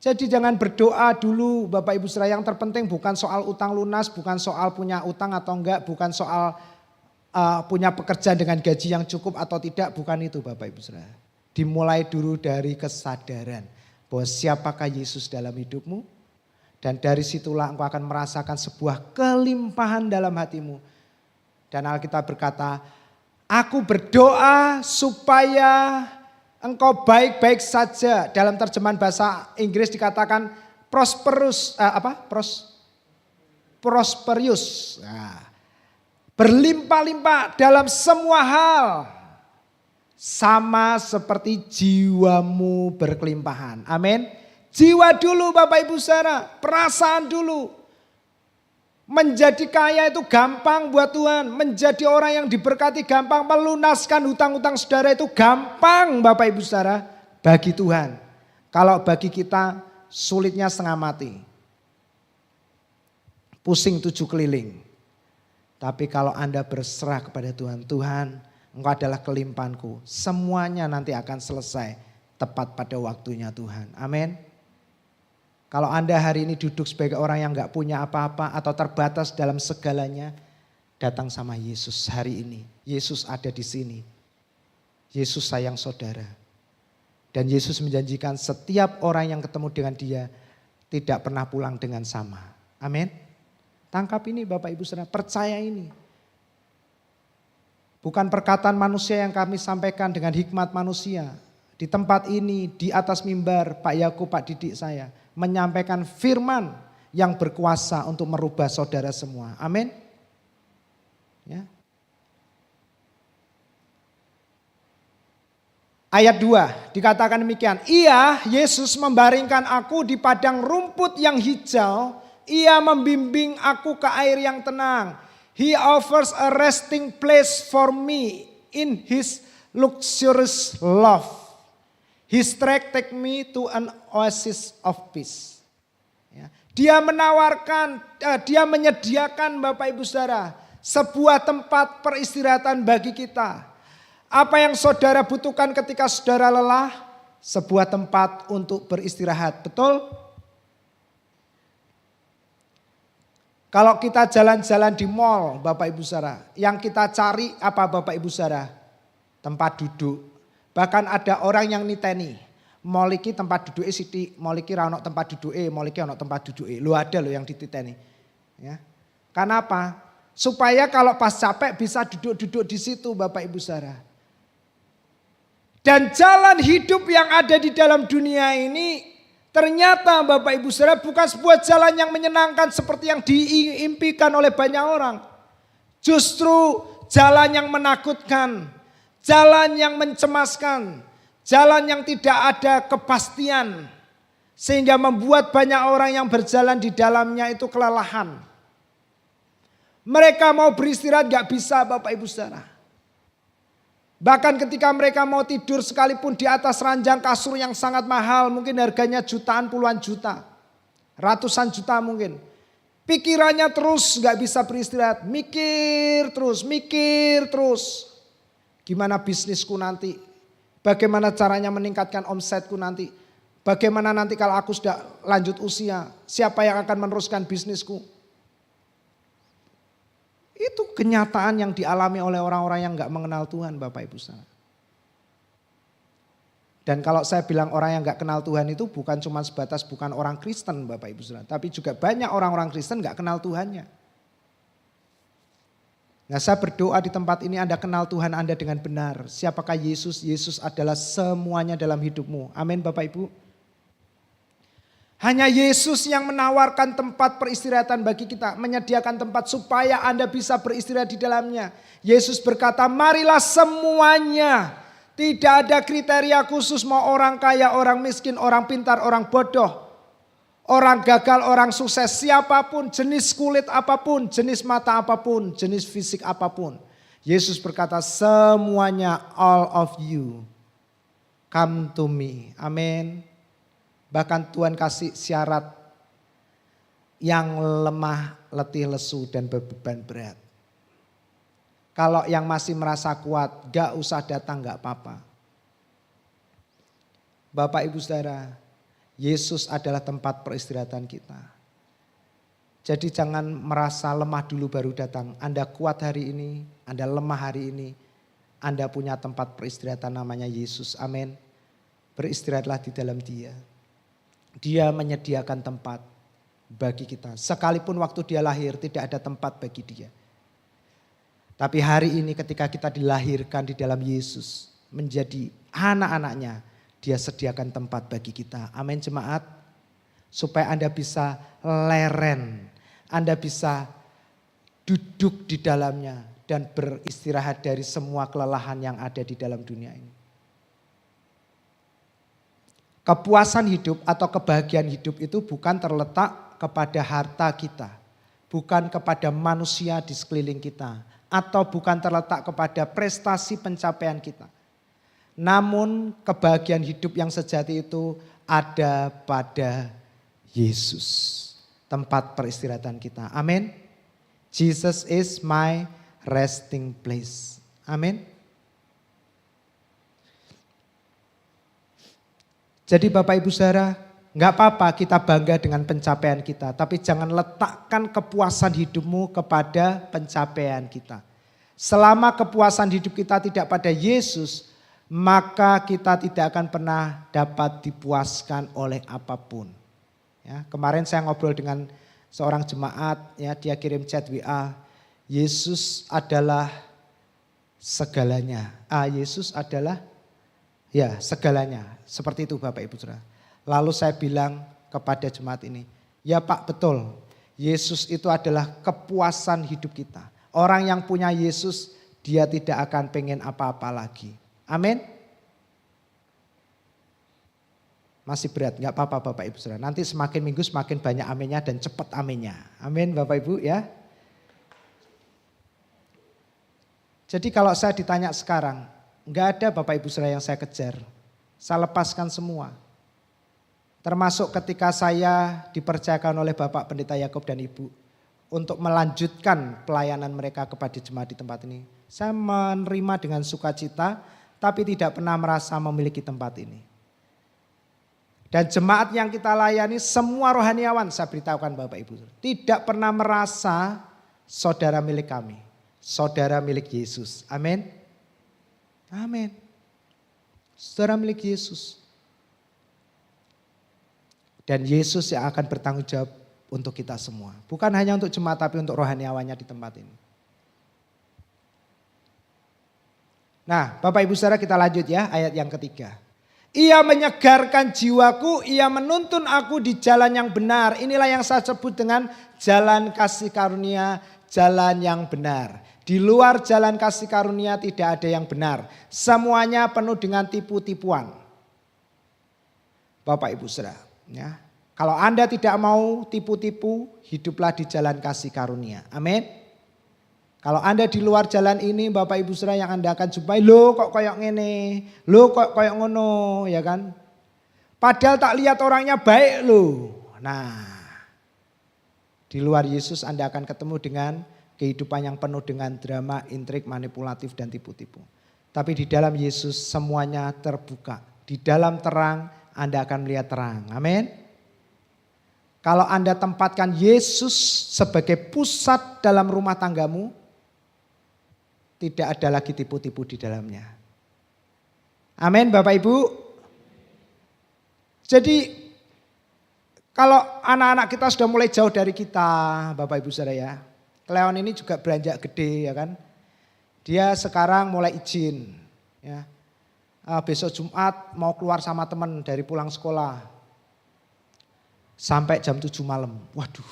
Jadi jangan berdoa dulu Bapak Ibu Saudara, yang terpenting bukan soal utang lunas, bukan soal punya utang atau enggak, bukan soal punya pekerjaan dengan gaji yang cukup atau tidak, bukan itu Bapak Ibu Saudara. Dimulai dulu dari kesadaran bahwa siapakah Yesus dalam hidupmu, dan dari situlah engkau akan merasakan sebuah kelimpahan dalam hatimu. Dan Alkitab berkata, aku berdoa supaya engkau baik-baik saja. Dalam terjemahan bahasa Inggris dikatakan prosperous, prosperous. Nah, berlimpah-limpah dalam semua hal. Sama seperti jiwamu berkelimpahan. Amin. Jiwa dulu Bapak Ibu Saudara, perasaan dulu. Menjadi kaya itu gampang buat Tuhan. Menjadi orang yang diberkati gampang. Melunaskan hutang-hutang saudara itu gampang Bapak Ibu Saudara. Bagi Tuhan. Kalau bagi kita sulitnya setengah mati. Pusing 7 keliling. Tapi kalau Anda berserah kepada Tuhan, Tuhan Engkau adalah kelimpahanku. Semuanya nanti akan selesai tepat pada waktunya Tuhan. Amin. Kalau Anda hari ini duduk sebagai orang yang gak punya apa-apa atau terbatas dalam segalanya, datang sama Yesus hari ini. Yesus ada di sini. Yesus sayang saudara. Dan Yesus menjanjikan setiap orang yang ketemu dengan dia tidak pernah pulang dengan sama. Amin. Tangkap ini Bapak Ibu Saudara, percaya ini. Bukan perkataan manusia yang kami sampaikan dengan hikmat manusia. Di tempat ini, di atas mimbar, Pak Yakub, Pak Didik saya menyampaikan firman yang berkuasa untuk merubah saudara semua. Amin. Ya. Ayat 2 dikatakan demikian. Ia, Yesus membaringkan aku di padang rumput yang hijau. Ia membimbing aku ke air yang tenang. He offers a resting place for me in his luxurious love. His track take me to an oasis of peace. Ya. Dia menawarkan, dia menyediakan Bapak Ibu Saudara sebuah tempat peristirahatan bagi kita. Apa yang saudara butuhkan ketika saudara lelah? Sebuah tempat untuk beristirahat, betul? Kalau kita jalan-jalan di mall Bapak Ibu Saudara, yang kita cari apa Bapak Ibu Saudara? Tempat duduk. Bahkan ada orang yang niteni, mall iki tempat duduk sithik, mall iki ra ono tempat duduke, mall iki ono tempat duduke. Lu ada loh yang dititeni. Ya. Kenapa? Supaya kalau pas capek bisa duduk-duduk di situ Bapak Ibu Saudara. Dan jalan hidup yang ada di dalam dunia ini ternyata Bapak Ibu Saudara bukan sebuah jalan yang menyenangkan seperti yang diimpikan oleh banyak orang. Justru jalan yang menakutkan, jalan yang mencemaskan, jalan yang tidak ada kepastian. Sehingga membuat banyak orang yang berjalan di dalamnya itu kelelahan. Mereka mau beristirahat gak bisa Bapak Ibu Saudara. Bahkan ketika mereka mau tidur sekalipun di atas ranjang kasur yang sangat mahal, mungkin harganya jutaan, puluhan juta, ratusan juta mungkin. Pikirannya terus gak bisa beristirahat, mikir terus. Gimana bisnisku nanti, bagaimana caranya meningkatkan omsetku nanti, bagaimana nanti kalau aku sudah lanjut usia, siapa yang akan meneruskan bisnisku. Itu kenyataan yang dialami oleh orang-orang yang gak mengenal Tuhan Bapak Ibu Saudara. Dan kalau saya bilang orang yang gak kenal Tuhan itu bukan cuma sebatas bukan orang Kristen Bapak Ibu Saudara. Tapi juga banyak orang-orang Kristen gak kenal Tuhannya. Nah saya berdoa di tempat ini Anda kenal Tuhan Anda dengan benar. Siapakah Yesus? Yesus adalah semuanya dalam hidupmu. Amin Bapak Ibu. Hanya Yesus yang menawarkan tempat peristirahatan bagi kita. Menyediakan tempat supaya Anda bisa beristirahat di dalamnya. Yesus berkata, marilah semuanya. Tidak ada kriteria khusus mau orang kaya, orang miskin, orang pintar, orang bodoh. Orang gagal, orang sukses, siapapun, jenis kulit apapun, jenis mata apapun, jenis fisik apapun. Yesus berkata semuanya, all of you, come to me. Amin. Bahkan Tuhan kasih syarat yang lemah, letih, lesu dan beban berat. Kalau yang masih merasa kuat, gak usah datang, gak apa-apa. Bapak Ibu Saudara, Yesus adalah tempat peristirahatan kita. Jadi jangan merasa lemah dulu baru datang. Anda kuat hari ini, Anda lemah hari ini, Anda punya tempat peristirahatan namanya Yesus. Amin. Beristirahatlah di dalam Dia. Dia menyediakan tempat bagi kita. Sekalipun waktu dia lahir tidak ada tempat bagi dia. Tapi hari ini ketika kita dilahirkan di dalam Yesus. Menjadi anak-anaknya. Dia sediakan tempat bagi kita. Amin jemaat. Supaya Anda bisa leren. Anda bisa duduk di dalamnya. Dan beristirahat dari semua kelelahan yang ada di dalam dunia ini. Kepuasan hidup atau kebahagiaan hidup itu bukan terletak kepada harta kita. Bukan kepada manusia di sekeliling kita. Atau bukan terletak kepada prestasi pencapaian kita. Namun kebahagiaan hidup yang sejati itu ada pada Yesus. Tempat peristirahatan kita. Amin. Jesus is my resting place. Amin. Jadi Bapak Ibu Saudara, gak apa-apa kita bangga dengan pencapaian kita. Tapi jangan letakkan kepuasan hidupmu kepada pencapaian kita. Selama kepuasan hidup kita tidak pada Yesus, maka kita tidak akan pernah dapat dipuaskan oleh apapun. Ya, kemarin saya ngobrol dengan seorang jemaat, ya, dia kirim chat WA, Yesus adalah segalanya. Yesus adalah ya segalanya. Seperti itu Bapak Ibu Saudara. Lalu saya bilang kepada jemaat ini, ya Pak betul, Yesus itu adalah kepuasan hidup kita. Orang yang punya Yesus, dia tidak akan pengen apa-apa lagi. Amin. Masih berat, nggak apa-apa Bapak Ibu Saudara. Nanti semakin minggu semakin banyak aminnya dan cepat aminnya. Amin Bapak Ibu ya. Jadi kalau saya ditanya sekarang, nggak ada Bapak Ibu Saudara yang saya kejar. Saya lepaskan semua. Termasuk ketika saya dipercayakan oleh Bapak Pendeta Yakob dan Ibu untuk melanjutkan pelayanan mereka kepada jemaat di tempat ini. Saya menerima dengan sukacita, tapi tidak pernah merasa memiliki tempat ini. Dan jemaat yang kita layani semua rohaniawan, saya beritahukan Bapak Ibu, tidak pernah merasa saudara milik kami. Saudara milik Yesus. Amin. Amin. Saudara milik Yesus. Dan Yesus yang akan bertanggung jawab untuk kita semua. Bukan hanya untuk jemaat tapi untuk rohaniawannya di tempat ini. Nah Bapak Ibu Saudara kita lanjut ya ayat yang ketiga. Ia menyegarkan jiwaku, ia menuntun aku di jalan yang benar. Inilah yang saya sebut dengan jalan kasih karunia, jalan yang benar. Di luar jalan kasih karunia tidak ada yang benar. Semuanya penuh dengan tipu-tipuan. Bapak Ibu Saudara, ya. Kalau Anda tidak mau tipu-tipu, hiduplah di jalan kasih karunia. Amin. Kalau Anda di luar jalan ini Bapak Ibu Saudara yang Anda akan jumpai, lo kok koyok ngene, lo kok koyok ngono, ya kan. Padahal tak lihat orangnya baik lo. Nah, di luar Yesus Anda akan ketemu dengan kehidupan yang penuh dengan drama, intrik, manipulatif dan tipu-tipu. Tapi di dalam Yesus semuanya terbuka. Di dalam terang Anda akan melihat terang. Amin. Kalau Anda tempatkan Yesus sebagai pusat dalam rumah tanggamu, tidak ada lagi tipu-tipu di dalamnya. Amin Bapak Ibu. Jadi kalau anak-anak kita sudah mulai jauh dari kita Bapak Ibu Saudara ya. Cleon ini juga beranjak gede ya kan. Dia sekarang mulai izin ya. Besok Jumat mau keluar sama teman dari pulang sekolah. Sampai jam 7 malam. Waduh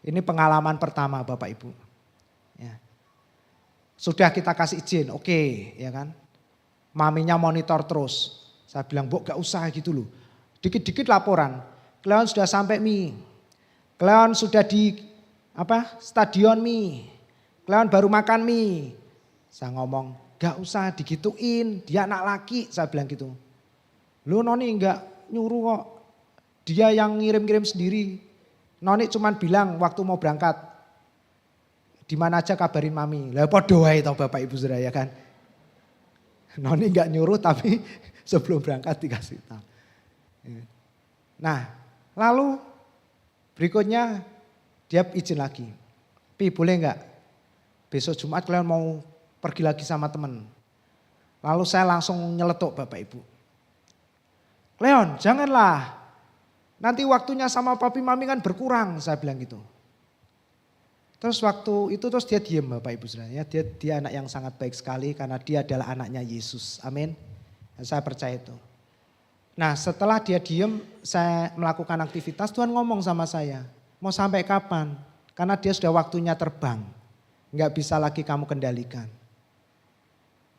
ini pengalaman pertama Bapak Ibu. Ya. Sudah kita kasih izin, oke, ya kan. Maminya monitor terus. Saya bilang, "Bu, gak usah gitu loh. Dikit-dikit laporan. Cleon sudah sampai Mi. Cleon sudah di stadion Mi. Cleon baru makan Mi." Saya ngomong, "Gak usah digituin, dia anak laki." Saya bilang gitu. "Lu Noni enggak nyuruh kok. Dia yang ngirim-ngirim sendiri. Noni cuman bilang waktu mau berangkat, di mana aja kabarin mami." Lah podo wae to Bapak Ibu Saudara ya kan. Noni enggak nyuruh tapi sebelum berangkat dikasih tahu. Nah, lalu berikutnya dia izin lagi. "Pi, boleh enggak? Besok Jumat kalian mau pergi lagi sama teman." Lalu saya langsung nyeletuk Bapak Ibu. "Leon, janganlah. Nanti waktunya sama papi mami kan berkurang," saya bilang gitu. Terus waktu itu terus dia diam Bapak Ibu Saudara ya. Dia anak yang sangat baik sekali karena dia adalah anaknya Yesus. Amin. Dan saya percaya itu. Nah setelah dia diam saya melakukan aktivitas, Tuhan ngomong sama saya. "Mau sampai kapan? Karena dia sudah waktunya terbang. Enggak bisa lagi kamu kendalikan."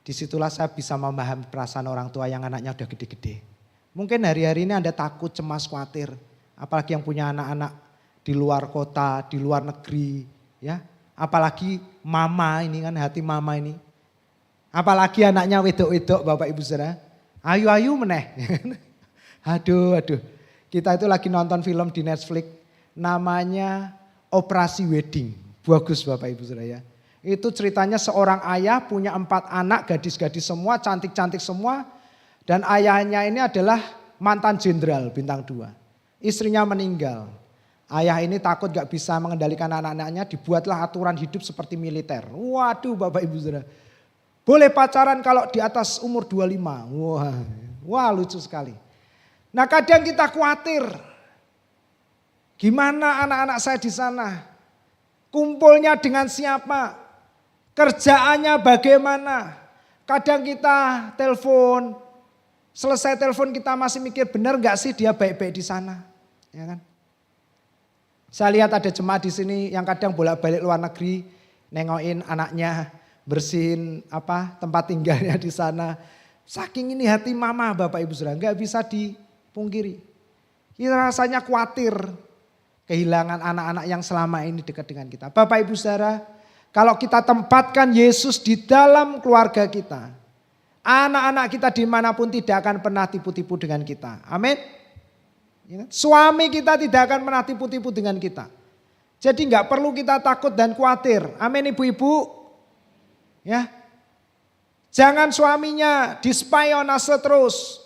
Disitulah saya bisa memahami perasaan orang tua yang anaknya udah gede-gede. Mungkin hari-hari ini Anda takut, cemas, khawatir. Apalagi yang punya anak-anak di luar kota, di luar negeri. Ya, apalagi mama ini kan, hati mama ini. Apalagi anaknya wedok-wedok Bapak Ibu Saudara. Ayu-ayu meneh. Aduh. Kita itu lagi nonton film di Netflix. Namanya Operasi Wedding. Bagus Bapak Ibu Saudara ya. Itu ceritanya seorang ayah punya 4 anak, gadis-gadis semua, cantik-cantik semua. Dan ayahnya ini adalah mantan jenderal bintang 2. Istrinya meninggal. Ayah ini takut gak bisa mengendalikan anak-anaknya, dibuatlah aturan hidup seperti militer. Waduh Bapak Ibu Saudara. Boleh pacaran kalau di atas umur 25. Wah lucu sekali. Nah kadang kita khawatir. Gimana anak-anak saya di sana? Kumpulnya dengan siapa? Kerjaannya bagaimana? Kadang kita telepon. Selesai telepon kita masih mikir benar gak sih dia baik-baik di sana? Ya kan? Saya lihat ada jemaat di sini yang kadang bolak-balik luar negeri, nengokin anaknya, bersihin tempat tinggalnya di sana. Saking ini hati mama Bapak Ibu Saudara, nggak bisa pungkiri. Kita rasanya khawatir kehilangan anak-anak yang selama ini dekat dengan kita. Bapak Ibu Saudara, kalau kita tempatkan Yesus di dalam keluarga kita, anak-anak kita dimanapun tidak akan pernah tipu-tipu dengan kita. Amin. Suami kita tidak akan pernah tipu-tipu dengan kita. Jadi nggak perlu kita takut dan khawatir. Amin ibu-ibu. Ya. Jangan suaminya dispionase terus.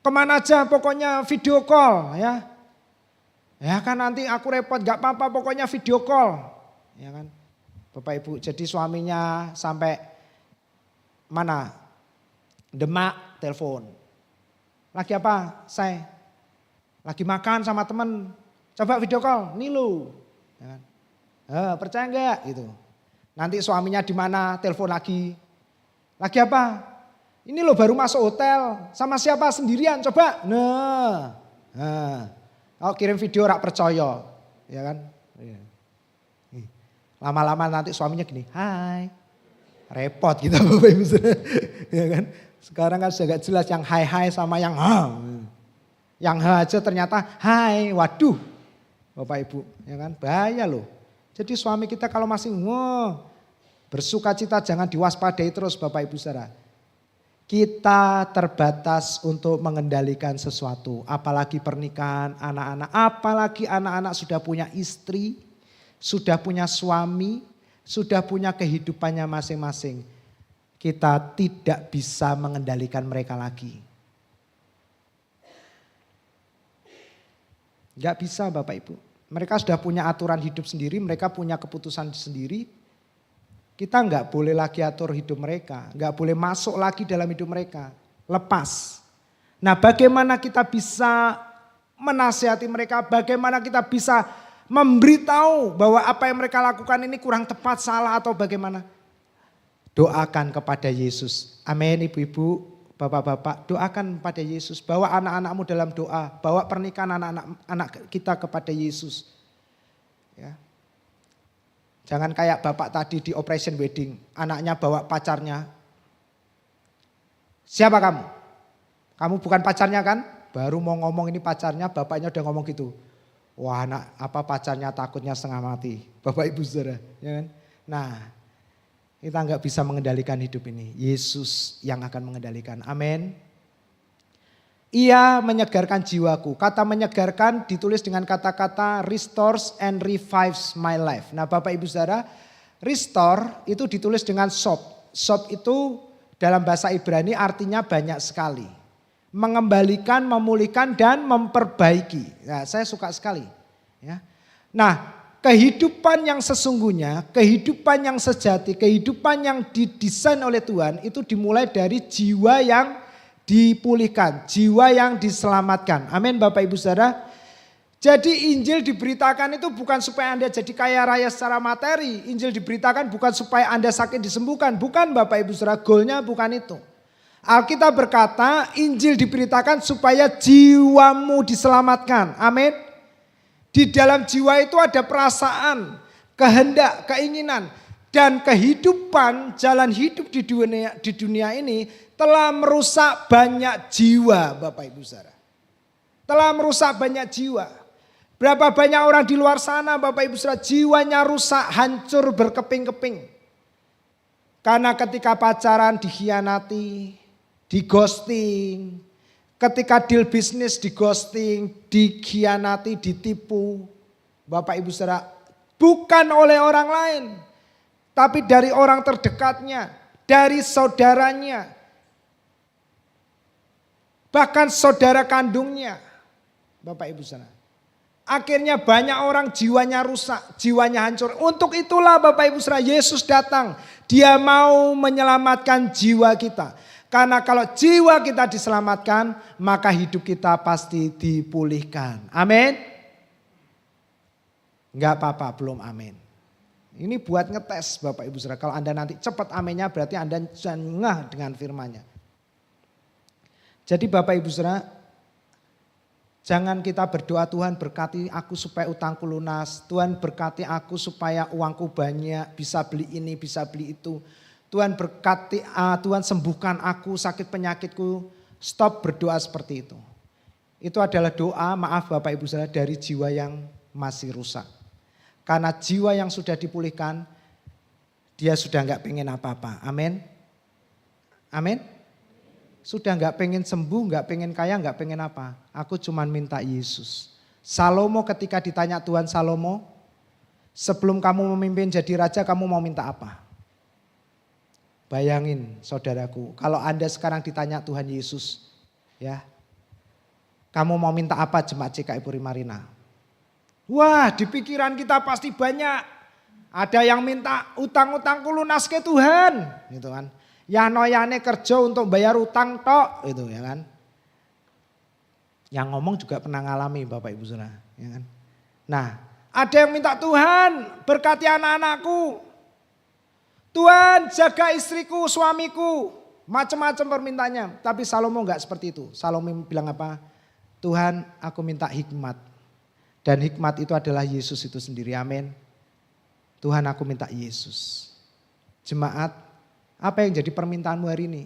Kemana aja pokoknya video call ya. Ya kan nanti aku repot, gak apa-apa pokoknya video call. Ya kan. Bapak Ibu, jadi suaminya sampai mana? Demak, telepon. Lagi apa? Saya lagi makan sama temen. Coba video call, nih lu. Ya kan. Percaya enggak gitu. Nanti suaminya di mana? Telepon lagi. Lagi apa? Ini lo baru masuk hotel, sama siapa sendirian, coba. Nah. Kalau kirim video rak percaya, ya kan. Lama-lama nanti suaminya gini, hai. Repot kita Bapak Ibu. Ya kan. Sekarang kan sudah gak jelas yang hai sama yang ha. Yang ha aja ternyata hai, waduh. Bapak Ibu, ya kan. Bahaya loh. Jadi suami kita kalau masih bersuka cita jangan diwaspadai terus Bapak Ibu Saudara. Kita terbatas untuk mengendalikan sesuatu, apalagi pernikahan anak-anak, apalagi anak-anak sudah punya istri, sudah punya suami, sudah punya kehidupannya masing-masing. Kita tidak bisa mengendalikan mereka lagi. Enggak bisa Bapak Ibu. Mereka sudah punya aturan hidup sendiri, mereka punya keputusan sendiri. Kita enggak boleh lagi atur hidup mereka, enggak boleh masuk lagi dalam hidup mereka, lepas. Nah bagaimana kita bisa menasihati mereka, bagaimana kita bisa memberitahu bahwa apa yang mereka lakukan ini kurang tepat, salah atau bagaimana. Doakan kepada Yesus, amin ibu-ibu, bapak-bapak, doakan kepada Yesus, bawa anak-anakmu dalam doa, bawa pernikahan anak-anak kita kepada Yesus. Ya. Jangan kayak bapak tadi di operation wedding, anaknya bawa pacarnya. Siapa kamu? Kamu bukan pacarnya kan? Baru mau ngomong ini pacarnya, bapaknya udah ngomong gitu. Wah anak apa pacarnya takutnya setengah mati. Bapak Ibu Saudara, ya kan? Nah kita nggak bisa mengendalikan hidup ini. Yesus yang akan mengendalikan. Amin. Ia menyegarkan jiwaku. Kata menyegarkan ditulis dengan kata-kata restores and revives my life. Nah Bapak Ibu Saudara, restore itu ditulis dengan sop. Sop itu dalam bahasa Ibrani artinya banyak sekali. Mengembalikan, memulihkan dan memperbaiki. Nah, saya suka sekali. Ya. Nah kehidupan yang sesungguhnya, kehidupan yang sejati, kehidupan yang didesain oleh Tuhan itu dimulai dari jiwa yang dipulihkan, jiwa yang diselamatkan. Amin Bapak Ibu Saudara. Jadi Injil diberitakan itu bukan supaya Anda jadi kaya raya secara materi. Injil diberitakan bukan supaya Anda sakit disembuhkan. Bukan Bapak Ibu Saudara, goalnya bukan itu. Alkitab berkata Injil diberitakan supaya jiwamu diselamatkan. Amin. Di dalam jiwa itu ada perasaan, kehendak, keinginan. Dan kehidupan, jalan hidup di dunia ini telah merusak banyak jiwa Bapak Ibu Saudara. Telah merusak banyak jiwa. Berapa banyak orang di luar sana Bapak Ibu Saudara jiwanya rusak, hancur berkeping-keping. Karena ketika pacaran dikhianati, di-ghosting. Ketika deal bisnis di-ghosting, dikhianati, ditipu. Bapak Ibu Saudara bukan oleh orang lain. Tapi dari orang terdekatnya, dari saudaranya, bahkan saudara kandungnya. Bapak Ibu Saudara. Akhirnya banyak orang jiwanya rusak, jiwanya hancur. Untuk itulah Bapak Ibu Saudara Yesus datang. Dia mau menyelamatkan jiwa kita. Karena kalau jiwa kita diselamatkan, maka hidup kita pasti dipulihkan. Amin. Enggak apa-apa, belum amin. Ini buat ngetes Bapak Ibu Saudara. Kalau Anda nanti cepat aminnya berarti Anda ngeh dengan firman-Nya. Jadi Bapak Ibu Saudara, jangan kita berdoa Tuhan berkati aku supaya utangku lunas. Tuhan berkati aku supaya uangku banyak, bisa beli ini, bisa beli itu. Tuhan berkati, Tuhan sembuhkan aku sakit penyakitku. Stop berdoa seperti itu. Itu adalah doa, maaf Bapak Ibu Saudara, dari jiwa yang masih rusak. Karena jiwa yang sudah dipulihkan, dia sudah enggak pengen apa-apa. Amin. Amin. Sudah enggak pengen sembuh, enggak pengen kaya, enggak pengen apa. Aku cuman minta Yesus. Salomo ketika ditanya Tuhan, Salomo, sebelum kamu memimpin jadi raja, kamu mau minta apa? Bayangin saudaraku, kalau Anda sekarang ditanya Tuhan Yesus, ya, kamu mau minta apa jemaat GKI Puri Marina? Wah, di pikiran kita pasti banyak. Ada yang minta utang-utangku lunas ke Tuhan, gitu kan. Ya noyane kerja untuk bayar utang tok, gitu ya kan. Yang ngomong juga pernah ngalami Bapak Ibu Saudara, ya kan. Nah, ada yang minta Tuhan berkati anak-anakku. Tuhan jaga istriku, suamiku, macam-macam permintaannya. Tapi Salomo enggak seperti itu. Salomo bilang apa? Tuhan, aku minta hikmat. Dan hikmat itu adalah Yesus itu sendiri. Amin. Tuhan, aku minta Yesus. Jemaat, apa yang jadi permintaanmu hari ini?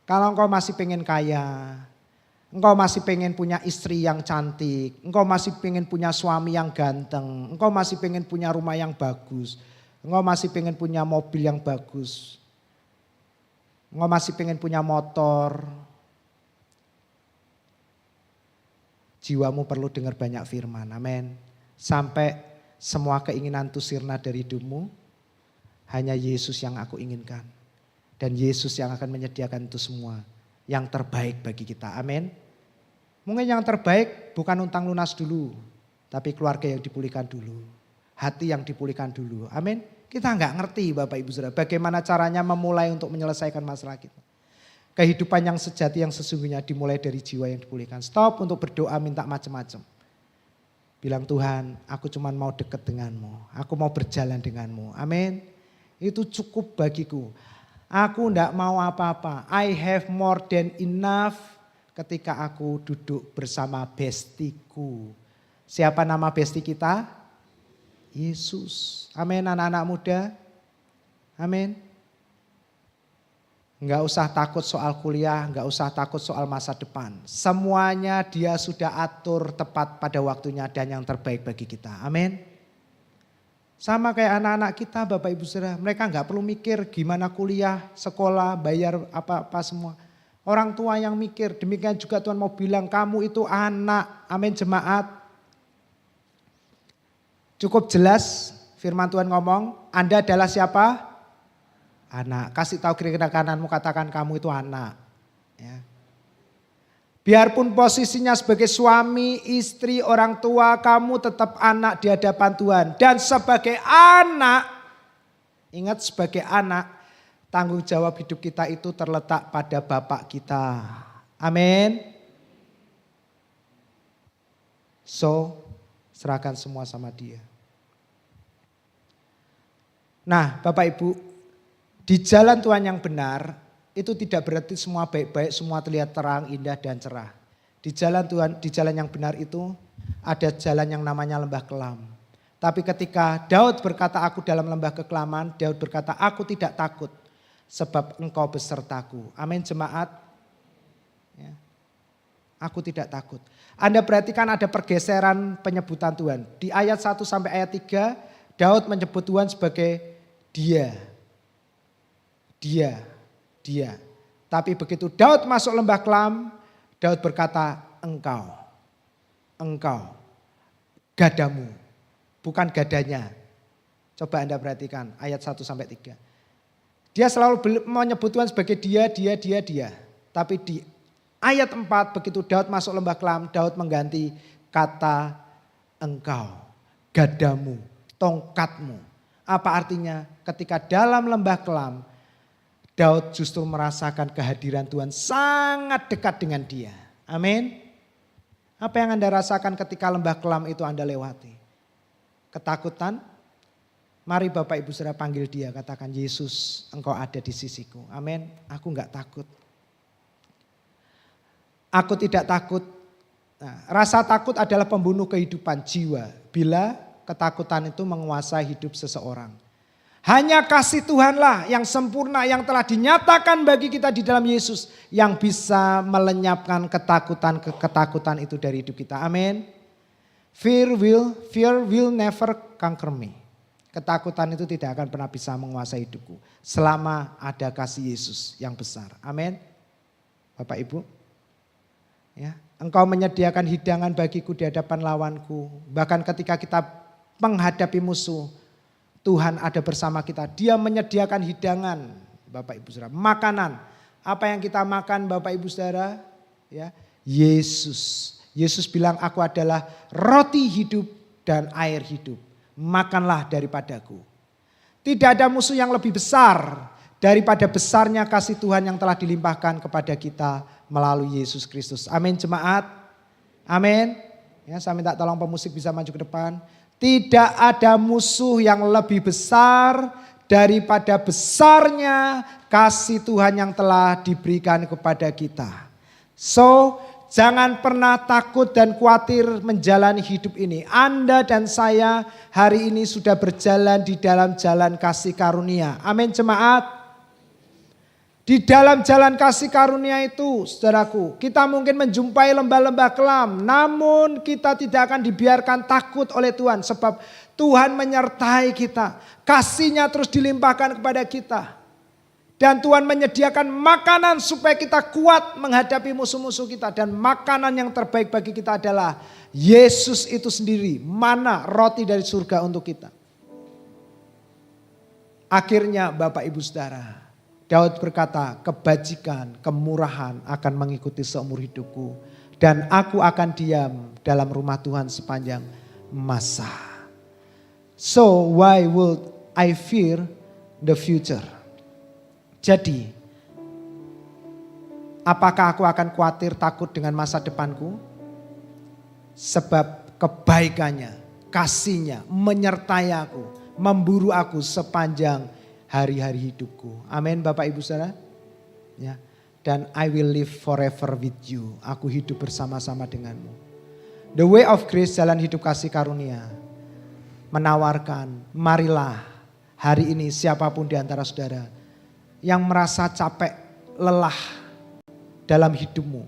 Kalau engkau masih pengen kaya, engkau masih pengen punya istri yang cantik, engkau masih pengen punya suami yang ganteng, engkau masih pengen punya rumah yang bagus, engkau masih pengen punya mobil yang bagus, engkau masih pengen punya motor, jiwamu perlu dengar banyak firman, amin. Sampai semua keinginan itu sirna dari hidupmu, hanya Yesus yang aku inginkan. Dan Yesus yang akan menyediakan itu semua, yang terbaik bagi kita, amin. Mungkin yang terbaik bukan utang lunas dulu, tapi keluarga yang dipulihkan dulu, hati yang dipulihkan dulu, amin. Kita enggak ngerti Bapak Ibu Saudara, bagaimana caranya memulai untuk menyelesaikan masalah kita. Kehidupan yang sejati yang sesungguhnya dimulai dari jiwa yang dipulihkan. Stop untuk berdoa minta macam-macam. Bilang Tuhan, aku cuma mau dekat denganmu. Aku mau berjalan denganmu. Amin. Itu cukup bagiku. Aku enggak mau apa-apa. I have more than enough ketika aku duduk bersama bestiku. Siapa nama besti kita? Yesus. Amin anak-anak muda. Amin. Enggak usah takut soal kuliah, enggak usah takut soal masa depan. Semuanya dia sudah atur tepat pada waktunya dan yang terbaik bagi kita. Amin. Sama kayak anak-anak kita Bapak Ibu Saudara, mereka enggak perlu mikir gimana kuliah, sekolah, bayar apa-apa semua. Orang tua yang mikir, demikian juga Tuhan mau bilang kamu itu anak. Amin jemaat. Cukup jelas firman Tuhan ngomong, Anda adalah siapa? Anak. Kasih tahu kira-kira kananmu, katakan kamu itu anak. Ya. Biarpun posisinya sebagai suami, istri, orang tua, kamu tetap anak di hadapan Tuhan. Dan sebagai anak, ingat sebagai anak, tanggung jawab hidup kita itu terletak pada Bapak kita. Amin. So, serahkan semua sama Dia. Nah, Bapak Ibu, di jalan Tuhan yang benar, itu tidak berarti semua baik-baik, semua terlihat terang, indah dan cerah. Di jalan Tuhan, di jalan yang benar itu ada jalan yang namanya lembah kelam. Tapi ketika Daud berkata aku dalam lembah kekelaman, Daud berkata aku tidak takut sebab engkau besertaku. Amin jemaat. Ya. Aku tidak takut. Anda perhatikan ada pergeseran penyebutan Tuhan. Di ayat 1 sampai ayat 3, Daud menyebut Tuhan sebagai Dia. Tapi begitu Daud masuk lembah kelam, Daud berkata engkau, gadamu, bukan gadanya. Coba Anda perhatikan ayat 1 sampai 3. Dia selalu menyebut Tuhan sebagai dia. Tapi di ayat 4 begitu Daud masuk lembah kelam, Daud mengganti kata engkau, gadamu, tongkatmu. Apa artinya? Ketika dalam lembah kelam, Daud justru merasakan kehadiran Tuhan sangat dekat dengan dia. Amin. Apa yang Anda rasakan ketika lembah kelam itu Anda lewati? Ketakutan? Mari Bapak Ibu Saudara panggil dia, katakan Yesus engkau ada di sisiku. Amin. Aku enggak takut. Aku tidak takut. Nah, rasa takut adalah pembunuh kehidupan jiwa. Bila ketakutan itu menguasai hidup seseorang. Hanya kasih Tuhanlah yang sempurna yang telah dinyatakan bagi kita di dalam Yesus yang bisa melenyapkan ketakutan itu dari hidup kita. Amin. Fear will never conquer me. Ketakutan itu tidak akan pernah bisa menguasai hidupku selama ada kasih Yesus yang besar. Amin. Bapak Ibu, ya, Engkau menyediakan hidangan bagiku di hadapan lawanku. Bahkan ketika kita menghadapi musuh, Tuhan ada bersama kita. Dia menyediakan hidangan, Bapak Ibu Saudara, makanan. Apa yang kita makan, Bapak Ibu Saudara? Ya, Yesus. Yesus bilang, aku adalah roti hidup dan air hidup. Makanlah daripadaku. Tidak ada musuh yang lebih besar daripada besarnya kasih Tuhan yang telah dilimpahkan kepada kita melalui Yesus Kristus. Amin jemaat. Amin. Ya, saya minta tolong pemusik bisa maju ke depan. Tidak ada musuh yang lebih besar daripada besarnya kasih Tuhan yang telah diberikan kepada kita. So, jangan pernah takut dan khawatir menjalani hidup ini. Anda dan saya hari ini sudah berjalan di dalam jalan kasih karunia. Amin jemaat. Di dalam jalan kasih karunia itu, saudaraku, kita mungkin menjumpai lembah-lembah kelam. Namun kita tidak akan dibiarkan takut oleh Tuhan. Sebab Tuhan menyertai kita. Kasih-Nya terus dilimpahkan kepada kita. Dan Tuhan menyediakan makanan supaya kita kuat menghadapi musuh-musuh kita. Dan makanan yang terbaik bagi kita adalah Yesus itu sendiri. Mana roti dari surga untuk kita. Akhirnya Bapak Ibu Saudara, Daud berkata, kebajikan, kemurahan akan mengikuti seumur hidupku. Dan aku akan diam dalam rumah Tuhan sepanjang masa. So why would I fear the future? Jadi, apakah aku akan khawatir takut dengan masa depanku? Sebab kebaikannya, kasih-Nya menyertai aku, memburu aku sepanjang hari-hari hidupku. Amin Bapak Ibu Saudara. Ya. Dan I will live forever with you. Aku hidup bersama-sama denganmu. The way of grace, jalan hidup kasih karunia, menawarkan, marilah hari ini siapapun di antara saudara yang merasa capek, lelah dalam hidupmu,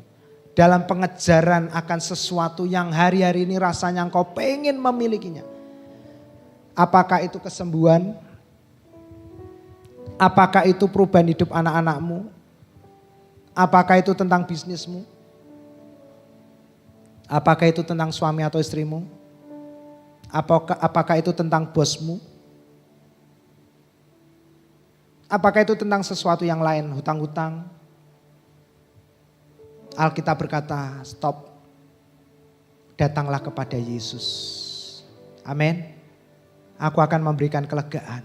dalam pengejaran akan sesuatu yang hari-hari ini rasanya engkau pengen memilikinya. Apakah itu kesembuhan? Apakah itu perubahan hidup anak-anakmu? Apakah itu tentang bisnismu? Apakah itu tentang suami atau istrimu? Apakah itu tentang bosmu? Apakah itu tentang sesuatu yang lain, hutang-hutang? Alkitab berkata, stop. Datanglah kepada Yesus. Amin. Aku akan memberikan kelegaan.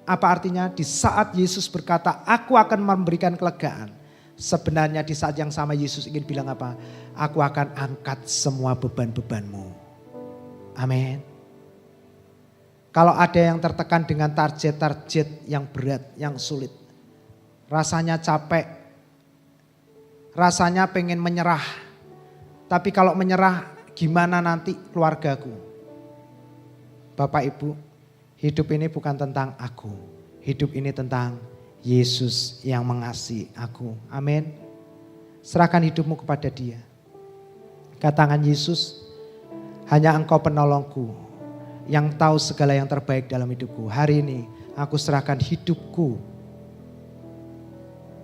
Apa artinya? Di saat Yesus berkata, aku akan memberikan kelegaan. Sebenarnya di saat yang sama Yesus ingin bilang apa? Aku akan angkat semua beban-bebanmu. Amin. Kalau ada yang tertekan dengan target-target yang berat, yang sulit. Rasanya capek. Rasanya pengen menyerah. Tapi kalau menyerah, gimana nanti keluargaku? Bapak Ibu, hidup ini bukan tentang aku. Hidup ini tentang Yesus yang mengasihi aku. Amin. Serahkan hidupmu kepada Dia. Katakan, Yesus, hanya Engkau penolongku yang tahu segala yang terbaik dalam hidupku. Hari ini aku serahkan hidupku,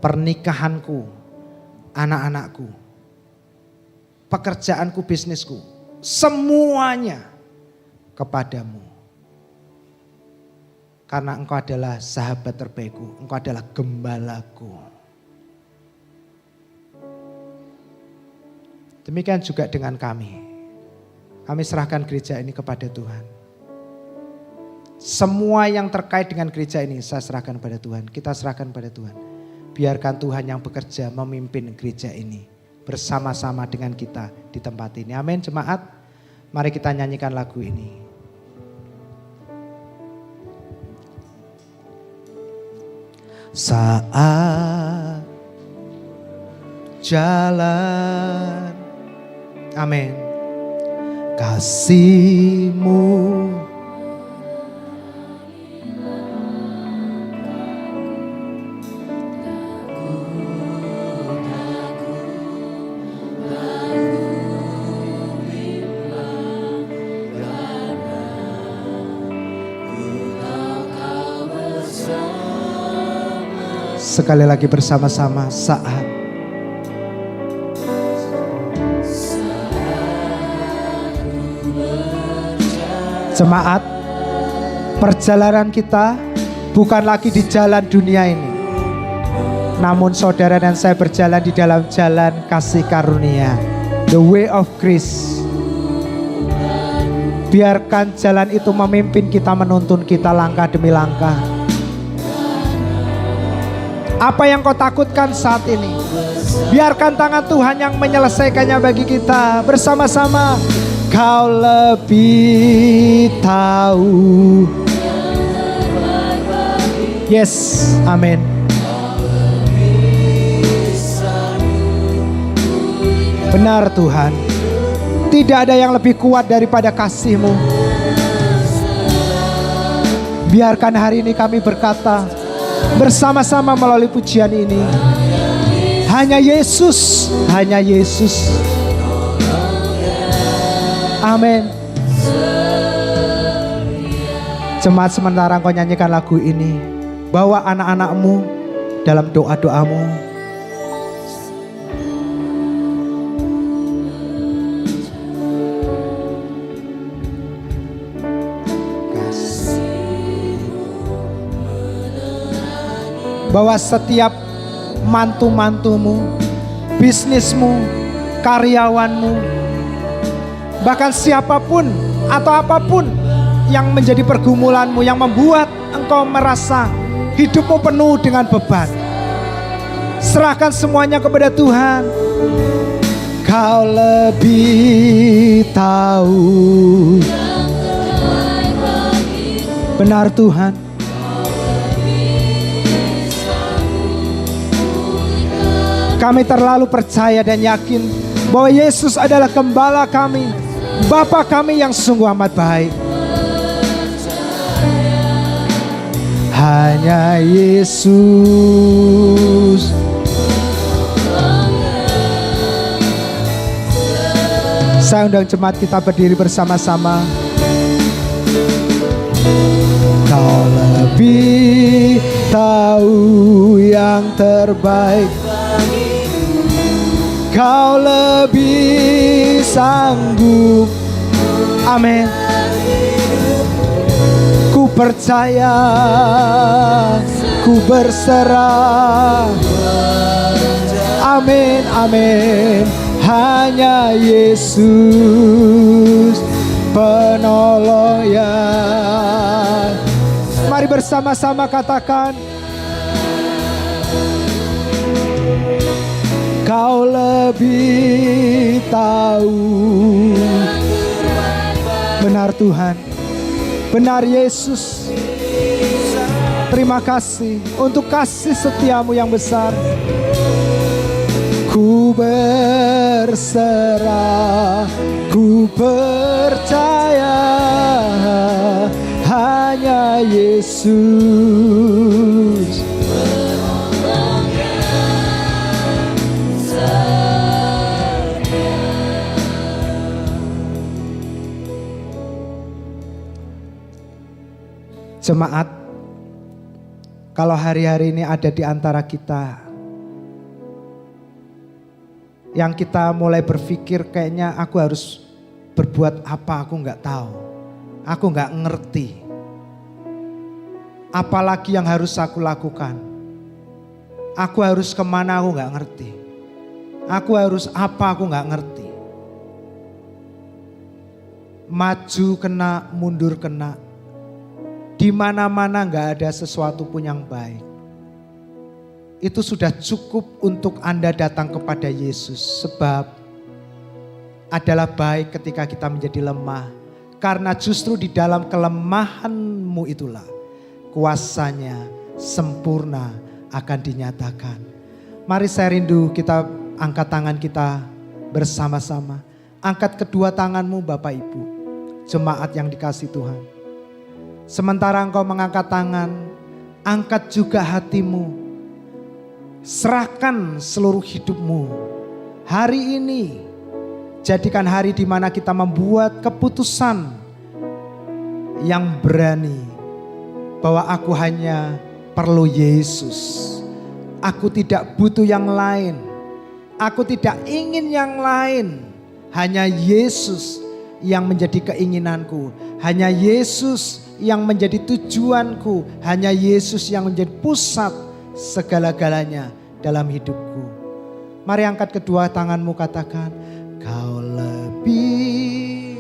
pernikahanku, anak-anakku, pekerjaanku, bisnisku, semuanya kepadamu. Karena Engkau adalah sahabat terbaikku, Engkau adalah gembalaku. Demikian juga dengan kami. Kami serahkan gereja ini kepada Tuhan. Semua yang terkait dengan gereja ini saya serahkan pada Tuhan. Kita serahkan pada Tuhan. Biarkan Tuhan yang bekerja memimpin gereja ini bersama-sama dengan kita di tempat ini. Amin jemaat. Mari kita nyanyikan lagu ini. Saat jalan, amin, kasih-Mu Sekali lagi bersama-sama saat jemaat, perjalanan kita bukan lagi di jalan dunia ini. Namun saudara dan saya berjalan di dalam jalan kasih karunia. The way of grace. Biarkan jalan itu memimpin kita, menuntun kita langkah demi langkah. Apa yang kau takutkan saat ini? Biarkan tangan Tuhan yang menyelesaikannya bagi kita. Bersama-sama. Kau lebih tahu. Yes, amin. Benar Tuhan, tidak ada yang lebih kuat daripada kasih-Mu. Biarkan hari ini kami berkata bersama-sama melalui pujian ini, hanya Yesus, hanya Yesus. Amin. Jemaat, sementara engkau nyanyikan lagu ini, bawa anak-anakmu dalam doa-doamu. Bahwa setiap mantu-mantumu, bisnismu, karyawanmu, bahkan siapapun atau apapun yang menjadi pergumulanmu, yang membuat engkau merasa hidupmu penuh dengan beban, serahkan semuanya kepada Tuhan. Kau lebih tahu. Benar Tuhan. Kami terlalu percaya dan yakin bahwa Yesus adalah gembala kami, Bapa kami yang sungguh amat baik. Hanya Yesus. Saya undang jemaat kita berdiri bersama-sama. Kau lebih tahu yang terbaik. Kau lebih sanggup. Amin. Ku percaya, ku berserah. Amin, amin. Hanya Yesus penolong yang. Mari bersama-sama katakan, Kau lebih tahu. Benar Tuhan, benar Yesus. Terima kasih untuk kasih setiamu yang besar. Ku berserah, ku percaya, hanya Yesus. Jemaat, kalau hari-hari ini ada di antara kita yang kita mulai berpikir kayaknya aku harus berbuat apa, aku gak tahu, aku gak ngerti, apalagi yang harus aku lakukan, aku harus kemana, aku gak ngerti, aku harus apa, aku gak ngerti, maju kena, mundur kena. Di mana-mana gak ada sesuatu pun yang baik. Itu sudah cukup untuk Anda datang kepada Yesus. Sebab adalah baik ketika kita menjadi lemah. Karena justru di dalam kelemahanmu itulah kuasanya sempurna akan dinyatakan. Mari saya rindu kita angkat tangan kita bersama-sama. Angkat kedua tanganmu Bapak Ibu, jemaat yang dikasihi Tuhan. Sementara engkau mengangkat tangan, angkat juga hatimu. Serahkan seluruh hidupmu. Hari ini, jadikan hari di mana kita membuat keputusan yang berani. Bahwa aku hanya perlu Yesus. Aku tidak butuh yang lain. Aku tidak ingin yang lain. Hanya Yesus yang menjadi keinginanku. Hanya Yesus yang menjadi tujuanku. Hanya Yesus yang menjadi pusat segala-galanya dalam hidupku. Mari angkat kedua tanganmu, katakan, Kau lebih.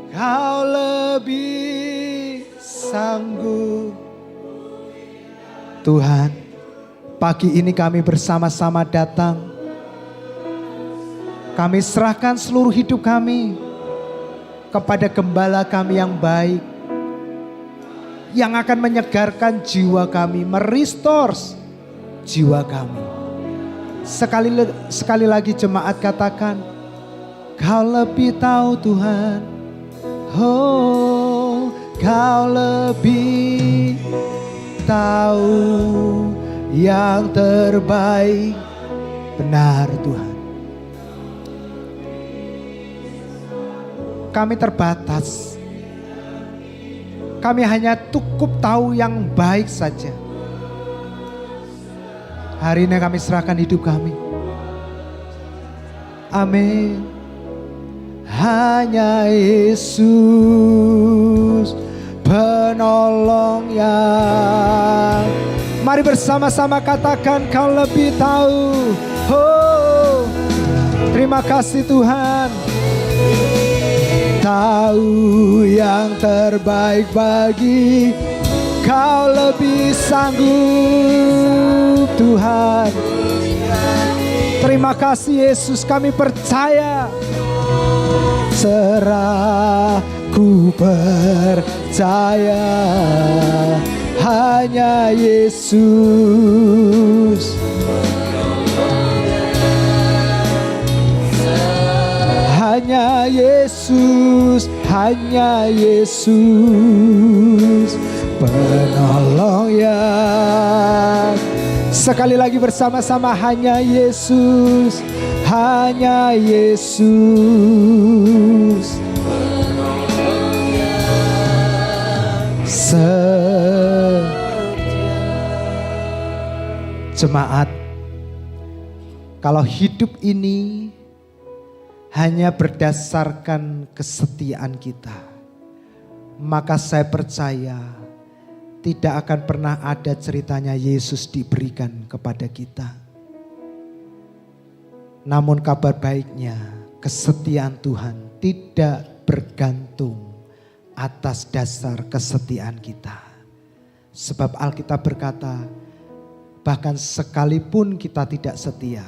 Kau lebih sanggup. Tuhan, pagi ini kami bersama-sama datang. Kami serahkan seluruh hidup kami kepada Gembala kami yang baik, yang akan menyegarkan jiwa kami, merestore jiwa kami. Sekali lagi jemaat katakan, Kau lebih tahu Tuhan. Oh, Kau lebih tahu yang terbaik. Benar Tuhan. Kami terbatas. Kami hanya cukup tahu yang baik saja. Hari ini kami serahkan hidup kami. Amin. Hanya Yesus penolong yang. Mari bersama-sama katakan, Kau lebih tahu. Oh, terima kasih Tuhan. Tahu yang terbaik bagi. Kau lebih sanggup Tuhan. Terima kasih Yesus, kami percaya. Serah, ku percaya hanya Yesus. Hanya Yesus, hanya Yesus penolong yang. Sekali lagi bersama-sama, hanya Yesus, hanya Yesus. Jemaat, kalau hidup ini hanya berdasarkan kesetiaan kita, maka saya percaya tidak akan pernah ada ceritanya Yesus diberikan kepada kita. Namun kabar baiknya, kesetiaan Tuhan tidak bergantung atas dasar kesetiaan kita. Sebab Alkitab berkata, bahkan sekalipun kita tidak setia,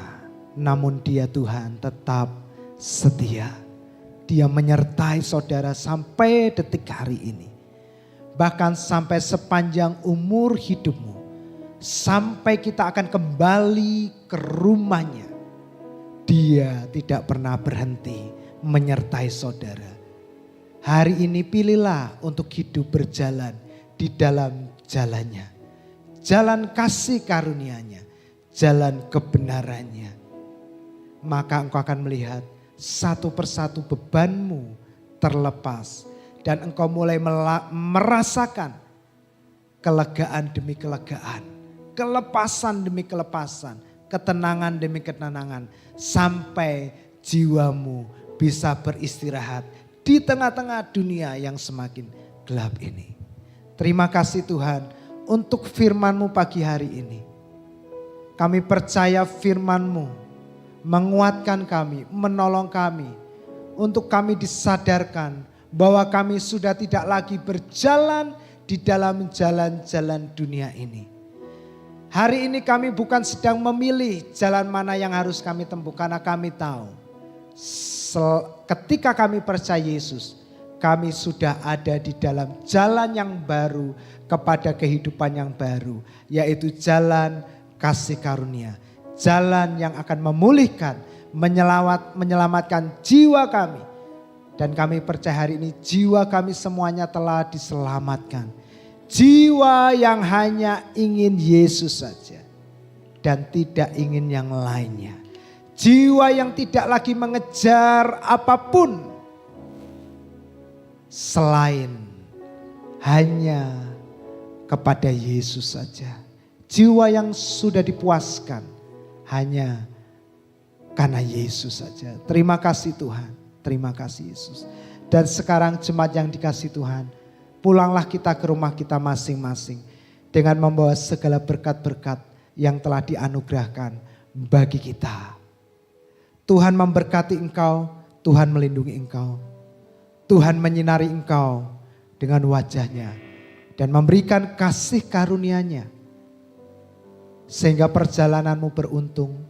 namun Dia Tuhan tetap setia. Dia menyertai saudara sampai detik hari ini. Bahkan sampai sepanjang umur hidupmu. Sampai kita akan kembali ke rumahnya. Dia tidak pernah berhenti menyertai saudara. Hari ini pilihlah untuk hidup berjalan di dalam jalannya. Jalan kasih karunia-Nya, jalan kebenarannya. Maka engkau akan melihat satu persatu bebanmu terlepas. Dan engkau mulai merasakan kelegaan demi kelegaan. Kelepasan demi kelepasan. Ketenangan demi ketenangan. Sampai jiwamu bisa beristirahat di tengah-tengah dunia yang semakin gelap ini. Terima kasih Tuhan untuk firman-Mu pagi hari ini. Kami percaya firman-Mu menguatkan kami, menolong kami. Untuk kami disadarkan bahwa kami sudah tidak lagi berjalan di dalam jalan-jalan dunia ini. Hari ini kami bukan sedang memilih jalan mana yang harus kami tempuh, karena kami tahu ketika kami percaya Yesus, kami sudah ada di dalam jalan yang baru kepada kehidupan yang baru, yaitu jalan kasih karunia. Jalan yang akan memulihkan, menyelamatkan jiwa kami. Dan kami percaya hari ini jiwa kami semuanya telah diselamatkan. Jiwa yang hanya ingin Yesus saja dan tidak ingin yang lainnya. Jiwa yang tidak lagi mengejar apapun selain hanya kepada Yesus saja. Jiwa yang sudah dipuaskan hanya karena Yesus saja. Terima kasih Tuhan, terima kasih Yesus. Dan sekarang jemaat yang dikasihi Tuhan, pulanglah kita ke rumah kita masing-masing dengan membawa segala berkat-berkat yang telah dianugerahkan bagi kita. Tuhan memberkati engkau, Tuhan melindungi engkau. Tuhan menyinari engkau dengan wajahnya dan memberikan kasih karunia-Nya. Sehingga perjalananmu beruntung,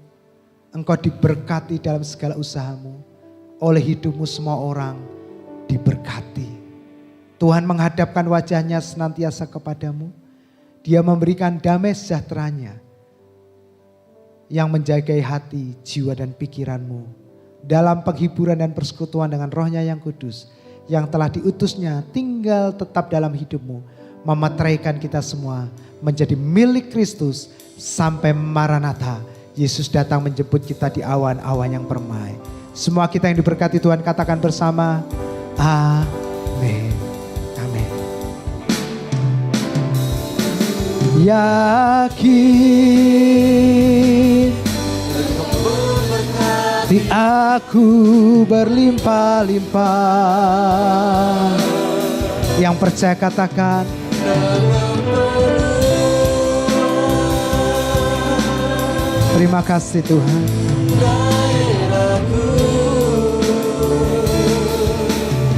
engkau diberkati dalam segala usahamu, oleh hidupmu semua orang diberkati. Tuhan menghadapkan wajahnya senantiasa kepadamu, Dia memberikan damai sejahtera-Nya yang menjagai hati, jiwa dan pikiranmu dalam penghiburan dan persekutuan dengan Roh-Nya yang kudus yang telah diutus-Nya tinggal tetap dalam hidupmu, memeteraikan kita semua menjadi milik Kristus sampai Maranatha. Yesus datang menjemput kita di awan-awan yang permai. Semua kita yang diberkati Tuhan katakan bersama, amin. Amin. Yakin di aku berlimpah-limpah. Yang percaya katakan, terima kasih Tuhan.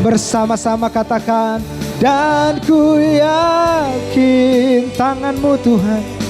Bersama-sama katakan, dan ku yakin tangan-Mu Tuhan